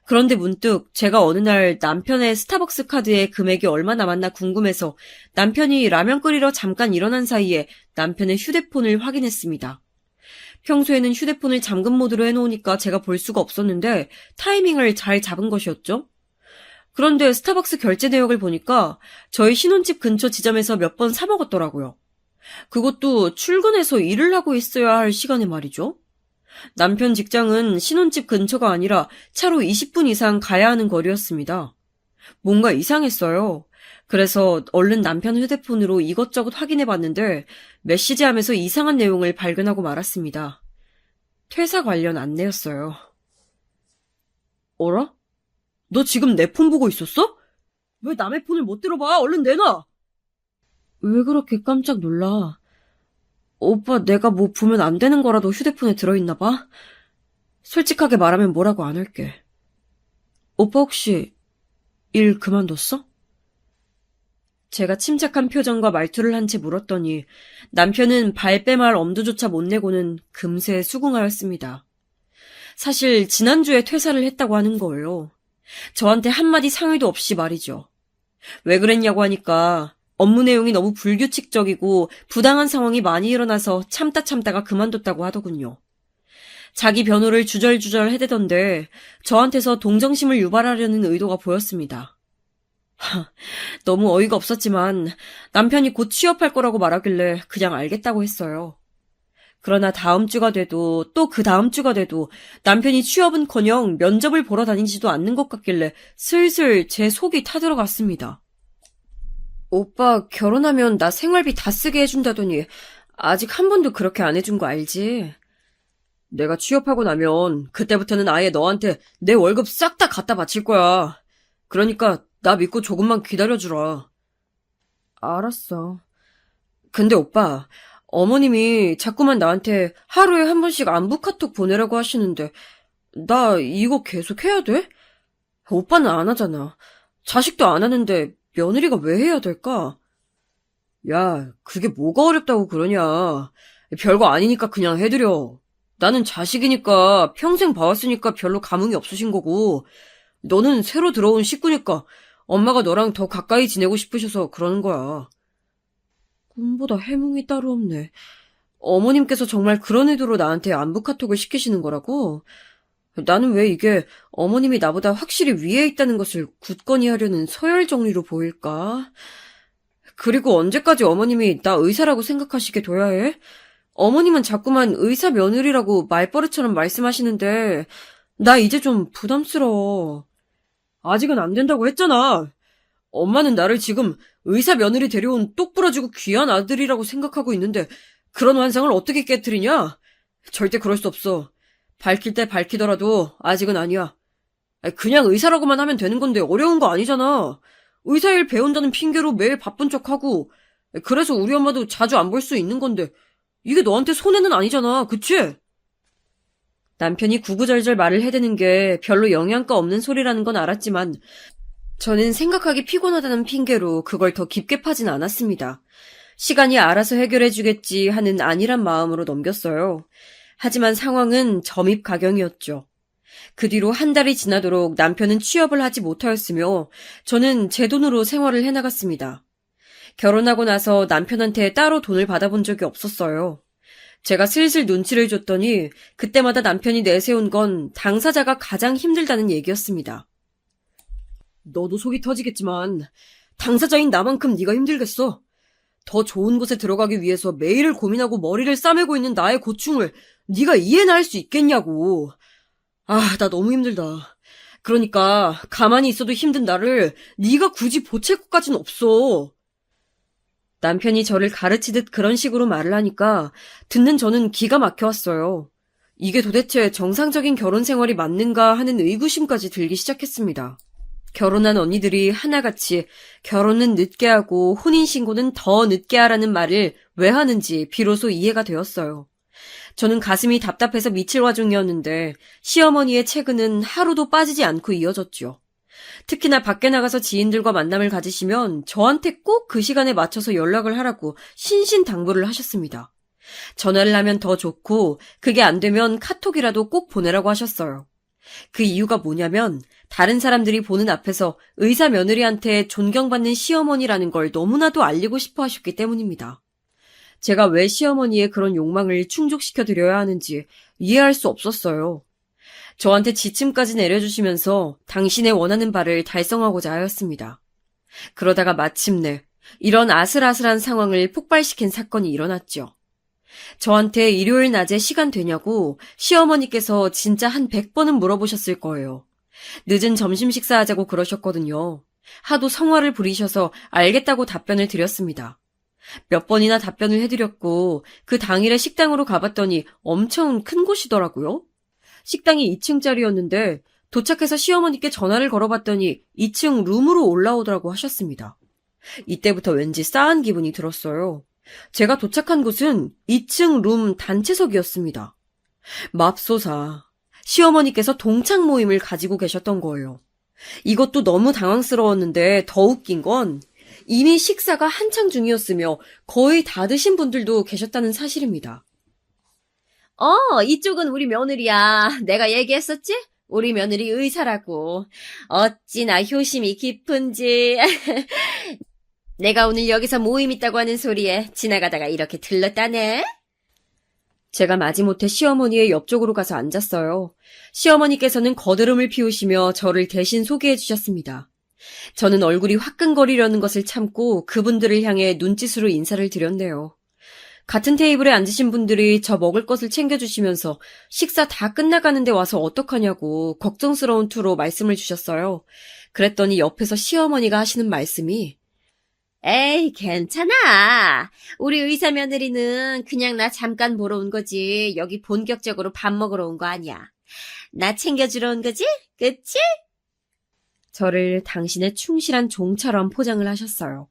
그런데 문득 제가 어느 날 남편의 스타벅스 카드에 금액이 얼마 남았나 궁금해서 남편이 라면 끓이러 잠깐 일어난 사이에 남편의 휴대폰을 확인했습니다. 평소에는 휴대폰을 잠금 모드로 해놓으니까 제가 볼 수가 없었는데 타이밍을 잘 잡은 것이었죠. 그런데 스타벅스 결제 내역을 보니까 저희 신혼집 근처 지점에서 몇 번 사 먹었더라고요. 그것도 출근해서 일을 하고 있어야 할 시간에 말이죠. 남편 직장은 신혼집 근처가 아니라 차로 20분 이상 가야 하는 거리였습니다. 뭔가 이상했어요. 그래서 얼른 남편 휴대폰으로 이것저것 확인해봤는데 메시지하면서 이상한 내용을 발견하고 말았습니다. 퇴사 관련 안내였어요. 어라? 너 지금 내 폰 보고 있었어? 왜 남의 폰을 못 들어봐? 얼른 내놔! 왜 그렇게 깜짝 놀라? 오빠 내가 뭐 보면 안 되는 거라도 휴대폰에 들어있나 봐? 솔직하게 말하면 뭐라고 안 할게. 오빠 혹시 일 그만뒀어? 제가 침착한 표정과 말투를 한 채 물었더니 남편은 발뺌할 엄두조차 못 내고는 금세 수긍하였습니다. 사실 지난주에 퇴사를 했다고 하는 거예요. 저한테 한마디 상의도 없이 말이죠. 왜 그랬냐고 하니까 업무 내용이 너무 불규칙적이고 부당한 상황이 많이 일어나서 참다가 그만뒀다고 하더군요. 자기 변호를 주절주절 해대던데 저한테서 동정심을 유발하려는 의도가 보였습니다. 너무 어이가 없었지만 남편이 곧 취업할 거라고 말하길래 그냥 알겠다고 했어요. 그러나 다음 주가 돼도 또 그 다음 주가 돼도 남편이 취업은커녕 면접을 보러 다니지도 않는 것 같길래 슬슬 제 속이 타들어갔습니다. 오빠 결혼하면 나 생활비 다 쓰게 해준다더니 아직 한 번도 그렇게 안 해준 거 알지? 내가 취업하고 나면 그때부터는 아예 너한테 내 월급 싹 다 갖다 바칠 거야. 그러니까 나 믿고 조금만 기다려주라. 알았어. 근데 오빠, 어머님이 자꾸만 나한테 하루에 한 번씩 안부 카톡 보내라고 하시는데 나 이거 계속 해야 돼? 오빠는 안 하잖아. 자식도 안 하는데 며느리가 왜 해야 될까? 야, 그게 뭐가 어렵다고 그러냐. 별거 아니니까 그냥 해드려. 나는 자식이니까 평생 봐왔으니까 별로 감흥이 없으신 거고 너는 새로 들어온 식구니까 엄마가 너랑 더 가까이 지내고 싶으셔서 그러는 거야. 꿈보다 해몽이 따로 없네. 어머님께서 정말 그런 의도로 나한테 안부 카톡을 시키시는 거라고? 나는 왜 이게 어머님이 나보다 확실히 위에 있다는 것을 굳건히 하려는 서열 정리로 보일까? 그리고 언제까지 어머님이 나 의사라고 생각하시게 둬야 해? 어머님은 자꾸만 의사 며느리라고 말버릇처럼 말씀하시는데 나 이제 좀 부담스러워. 아직은 안 된다고 했잖아. 엄마는 나를 지금 의사 며느리 데려온 똑부러지고 귀한 아들이라고 생각하고 있는데 그런 환상을 어떻게 깨트리냐? 절대 그럴 수 없어. 밝힐 때 밝히더라도 아직은 아니야. 그냥 의사라고만 하면 되는 건데 어려운 거 아니잖아. 의사일 배운다는 핑계로 매일 바쁜 척하고 그래서 우리 엄마도 자주 안 볼 수 있는 건데 이게 너한테 손해는 아니잖아. 그치? 남편이 구구절절 말을 해대는 게 별로 영양가 없는 소리라는 건 알았지만 저는 생각하기 피곤하다는 핑계로 그걸 더 깊게 파진 않았습니다. 시간이 알아서 해결해주겠지 하는 안일한 마음으로 넘겼어요. 하지만 상황은 점입가경이었죠. 그 뒤로 한 달이 지나도록 남편은 취업을 하지 못하였으며 저는 제 돈으로 생활을 해나갔습니다. 결혼하고 나서 남편한테 따로 돈을 받아본 적이 없었어요. 제가 슬슬 눈치를 줬더니 그때마다 남편이 내세운 건 당사자가 가장 힘들다는 얘기였습니다. 너도 속이 터지겠지만 당사자인 나만큼 네가 힘들겠어. 더 좋은 곳에 들어가기 위해서 매일을 고민하고 머리를 싸매고 있는 나의 고충을 네가 이해나 할 수 있겠냐고. 아, 나 너무 힘들다. 그러니까 가만히 있어도 힘든 나를 네가 굳이 보챌 것까진 없어. 남편이 저를 가르치듯 그런 식으로 말을 하니까 듣는 저는 기가 막혀왔어요. 이게 도대체 정상적인 결혼 생활이 맞는가 하는 의구심까지 들기 시작했습니다. 결혼한 언니들이 하나같이 결혼은 늦게 하고 혼인신고는 더 늦게 하라는 말을 왜 하는지 비로소 이해가 되었어요. 저는 가슴이 답답해서 미칠 와중이었는데 시어머니의 체근은 하루도 빠지지 않고 이어졌죠. 특히나 밖에 나가서 지인들과 만남을 가지시면 저한테 꼭 그 시간에 맞춰서 연락을 하라고 신신당부를 하셨습니다. 전화를 하면 더 좋고 그게 안 되면 카톡이라도 꼭 보내라고 하셨어요. 그 이유가 뭐냐면 다른 사람들이 보는 앞에서 의사 며느리한테 존경받는 시어머니라는 걸 너무나도 알리고 싶어 하셨기 때문입니다. 제가 왜 시어머니의 그런 욕망을 충족시켜드려야 하는지 이해할 수 없었어요. 저한테 지침까지 내려주시면서 당신의 원하는 바를 달성하고자 하였습니다. 그러다가 마침내 이런 아슬아슬한 상황을 폭발시킨 사건이 일어났죠. 저한테 일요일 낮에 시간 되냐고 시어머니께서 진짜 한 100번은 물어보셨을 거예요. 늦은 점심 식사하자고 그러셨거든요. 하도 성화를 부리셔서 알겠다고 답변을 드렸습니다. 몇 번이나 답변을 해드렸고 그 당일에 식당으로 가봤더니 엄청 큰 곳이더라고요. 식당이 2층짜리였는데 도착해서 시어머니께 전화를 걸어봤더니 2층 룸으로 올라오더라고 하셨습니다. 이때부터 왠지 싸한 기분이 들었어요. 제가 도착한 곳은 2층 룸 단체석이었습니다. 맙소사, 시어머니께서 동창 모임을 가지고 계셨던 거예요. 이것도 너무 당황스러웠는데 더 웃긴 건 이미 식사가 한창 중이었으며 거의 다 드신 분들도 계셨다는 사실입니다. 이쪽은 우리 며느리야. 내가 얘기했었지? 우리 며느리 의사라고. 어찌나 효심이 깊은지. 내가 오늘 여기서 모임 있다고 하는 소리에 지나가다가 이렇게 들렀다네. 제가 마지못해 시어머니의 옆쪽으로 가서 앉았어요. 시어머니께서는 거드름을 피우시며 저를 대신 소개해 주셨습니다. 저는 얼굴이 화끈거리려는 것을 참고 그분들을 향해 눈짓으로 인사를 드렸네요. 같은 테이블에 앉으신 분들이 저 먹을 것을 챙겨주시면서 식사 다 끝나가는데 와서 어떡하냐고 걱정스러운 투로 말씀을 주셨어요. 그랬더니 옆에서 시어머니가 하시는 말씀이 에이, 괜찮아. 우리 의사 며느리는 그냥 나 잠깐 보러 온 거지. 여기 본격적으로 밥 먹으러 온 거 아니야. 나 챙겨주러 온 거지? 그치? 저를 당신의 충실한 종처럼 포장을 하셨어요.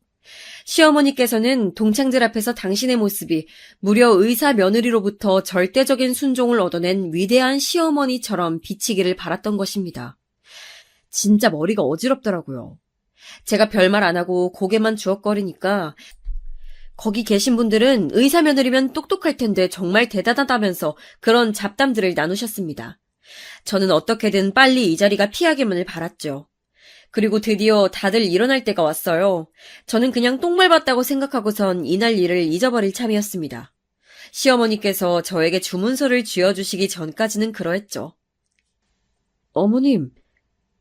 시어머니께서는 동창들 앞에서 당신의 모습이 무려 의사 며느리로부터 절대적인 순종을 얻어낸 위대한 시어머니처럼 비치기를 바랐던 것입니다. 진짜 머리가 어지럽더라고요. 제가 별말 안 하고 고개만 주걱거리니까 거기 계신 분들은 의사 며느리면 똑똑할 텐데 정말 대단하다면서 그런 잡담들을 나누셨습니다. 저는 어떻게든 빨리 이 자리가 피하기만을 바랐죠. 그리고 드디어 다들 일어날 때가 왔어요. 저는 그냥 똥말 봤다고 생각하고선 이날 일을 잊어버릴 참이었습니다. 시어머니께서 저에게 주문서를 쥐어주시기 전까지는 그러했죠. 어머님,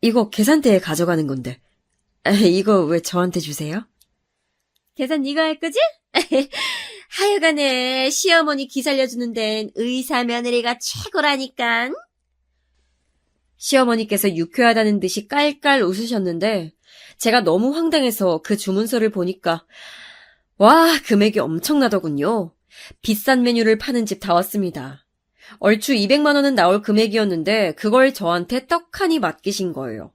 이거 계산대에 가져가는 건데. 이거 왜 저한테 주세요? 계산 네가 할 거지? 하여간에 시어머니 기 살려주는 데는 의사 며느리가 최고라니깐. 시어머니께서 유쾌하다는 듯이 깔깔 웃으셨는데 제가 너무 황당해서 그 주문서를 보니까 와, 금액이 엄청나더군요. 비싼 메뉴를 파는 집 다 왔습니다. 얼추 200만 원은 나올 금액이었는데 그걸 저한테 떡하니 맡기신 거예요.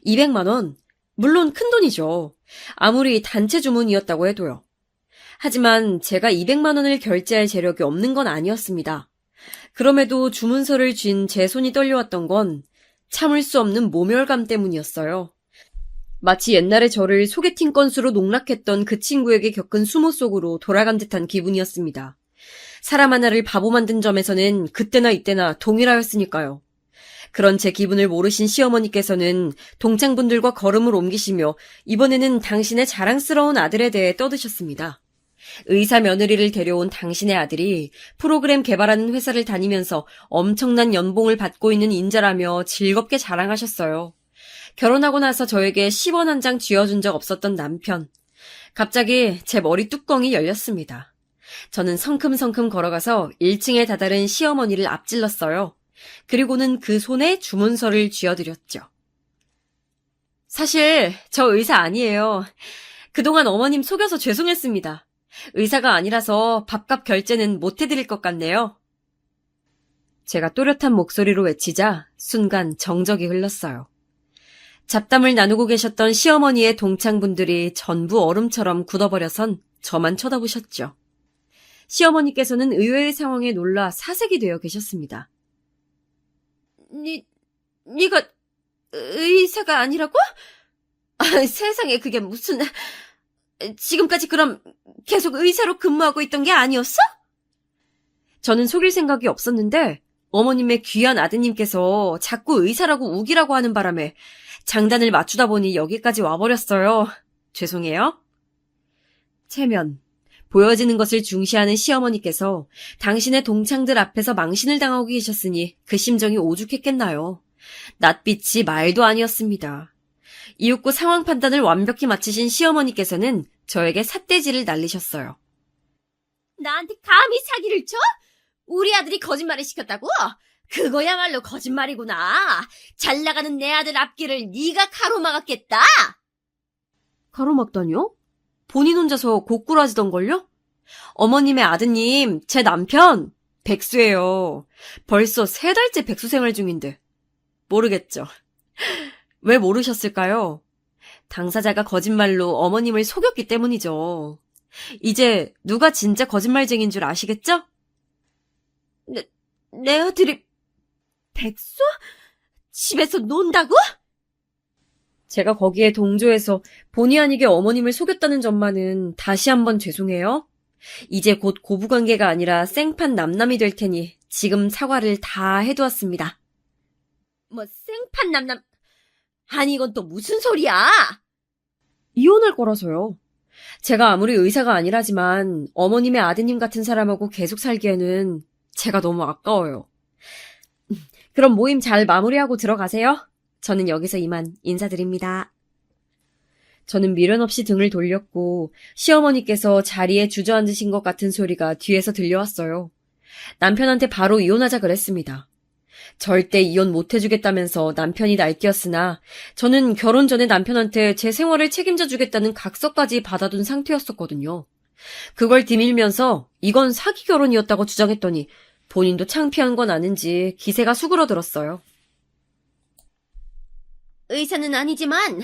200만 원? 물론 큰 돈이죠. 아무리 단체 주문이었다고 해도요. 하지만 제가 200만 원을 결제할 재력이 없는 건 아니었습니다. 그럼에도 주문서를 쥔 제 손이 떨려왔던 건 참을 수 없는 모멸감 때문이었어요. 마치 옛날에 저를 소개팅 건수로 농락했던 그 친구에게 겪은 수모 속으로 돌아간 듯한 기분이었습니다. 사람 하나를 바보 만든 점에서는 그때나 이때나 동일하였으니까요. 그런 제 기분을 모르신 시어머니께서는 동창분들과 걸음을 옮기시며 이번에는 당신의 자랑스러운 아들에 대해 떠드셨습니다. 의사 며느리를 데려온 당신의 아들이 프로그램 개발하는 회사를 다니면서 엄청난 연봉을 받고 있는 인자라며 즐겁게 자랑하셨어요. 결혼하고 나서 저에게 10원 한 장 쥐어준 적 없었던 남편. 갑자기 제 머리 뚜껑이 열렸습니다. 저는 성큼성큼 걸어가서 1층에 다다른 시어머니를 앞질렀어요. 그리고는 그 손에 주문서를 쥐어드렸죠. 사실 저 의사 아니에요. 그동안 어머님 속여서 죄송했습니다. 의사가 아니라서 밥값 결제는 못 해드릴 것 같네요. 제가 또렷한 목소리로 외치자 순간 정적이 흘렀어요. 잡담을 나누고 계셨던 시어머니의 동창분들이 전부 얼음처럼 굳어버려선 저만 쳐다보셨죠. 시어머니께서는 의외의 상황에 놀라 사색이 되어 계셨습니다. 네가 의사가 아니라고? 세상에 그게 무슨... 지금까지 그럼 계속 의사로 근무하고 있던 게 아니었어? 저는 속일 생각이 없었는데 어머님의 귀한 아드님께서 자꾸 의사라고 우기라고 하는 바람에 장단을 맞추다 보니 여기까지 와버렸어요. 죄송해요. 체면, 보여지는 것을 중시하는 시어머니께서 당신의 동창들 앞에서 망신을 당하고 계셨으니 그 심정이 오죽했겠나요. 낯빛이 말도 아니었습니다. 이윽고 상황 판단을 완벽히 마치신 시어머니께서는 저에게 삿대질을 날리셨어요. 나한테 감히 사기를 쳐? 우리 아들이 거짓말을 시켰다고? 그거야말로 거짓말이구나. 잘 나가는 내 아들 앞길을 네가 가로막았겠다. 가로막다니요? 본인 혼자서 고꾸라지던걸요? 어머님의 아드님, 제 남편 백수예요. 벌써 3달째 백수 생활 중인데. 모르겠죠. 왜 모르셨을까요? 당사자가 거짓말로 어머님을 속였기 때문이죠. 이제 누가 진짜 거짓말쟁인 줄 아시겠죠? 내 아들이 백수? 집에서 논다고? 제가 거기에 동조해서 본의 아니게 어머님을 속였다는 점만은 다시 한번 죄송해요. 이제 곧 고부관계가 아니라 생판 남남이 될 테니 지금 사과를 다 해두었습니다. 뭐 생판 남남... 아니 이건 또 무슨 소리야? 이혼할 거라서요. 제가 아무리 의사가 아니라지만 어머님의 아드님 같은 사람하고 계속 살기에는 제가 너무 아까워요. 그럼 모임 잘 마무리하고 들어가세요. 저는 여기서 이만 인사드립니다. 저는 미련 없이 등을 돌렸고 시어머니께서 자리에 주저앉으신 것 같은 소리가 뒤에서 들려왔어요. 남편한테 바로 이혼하자 그랬습니다. 절대 이혼 못 해주겠다면서 남편이 날뛰었으나 저는 결혼 전에 남편한테 제 생활을 책임져 주겠다는 각서까지 받아둔 상태였었거든요. 그걸 디밀면서 이건 사기 결혼이었다고 주장했더니 본인도 창피한 건 아는지 기세가 수그러들었어요. 의사는 아니지만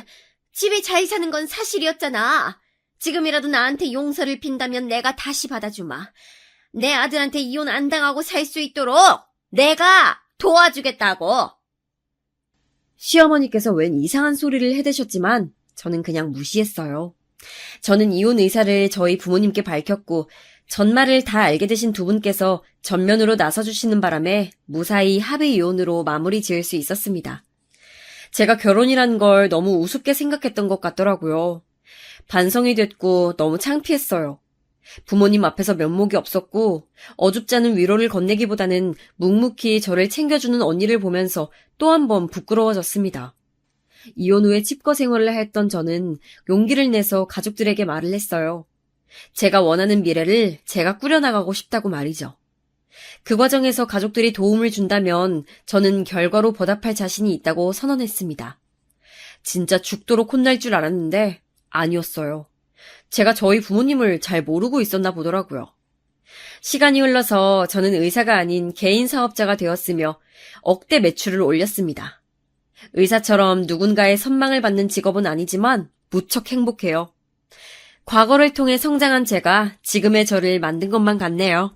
집에 잘 사는 건 사실이었잖아. 지금이라도 나한테 용서를 빈다면 내가 다시 받아주마. 내 아들한테 이혼 안 당하고 살 수 있도록 내가 도와주겠다고. 시어머니께서 웬 이상한 소리를 해대셨지만 저는 그냥 무시했어요. 저는 이혼 의사를 저희 부모님께 밝혔고 전말을 다 알게 되신 두 분께서 전면으로 나서주시는 바람에 무사히 합의 이혼으로 마무리 지을 수 있었습니다. 제가 결혼이란 걸 너무 우습게 생각했던 것 같더라고요. 반성이 됐고 너무 창피했어요. 부모님 앞에서 면목이 없었고 어줍지 않은 위로를 건네기보다는 묵묵히 저를 챙겨주는 언니를 보면서 또 한 번 부끄러워졌습니다. 이혼 후에 집거 생활을 했던 저는 용기를 내서 가족들에게 말을 했어요. 제가 원하는 미래를 제가 꾸려나가고 싶다고 말이죠. 그 과정에서 가족들이 도움을 준다면 저는 결과로 보답할 자신이 있다고 선언했습니다. 진짜 죽도록 혼날 줄 알았는데 아니었어요. 제가 저희 부모님을 잘 모르고 있었나 보더라고요. 시간이 흘러서 저는 의사가 아닌 개인 사업자가 되었으며 억대 매출을 올렸습니다. 의사처럼 누군가의 선망을 받는 직업은 아니지만 무척 행복해요. 과거를 통해 성장한 제가 지금의 저를 만든 것만 같네요.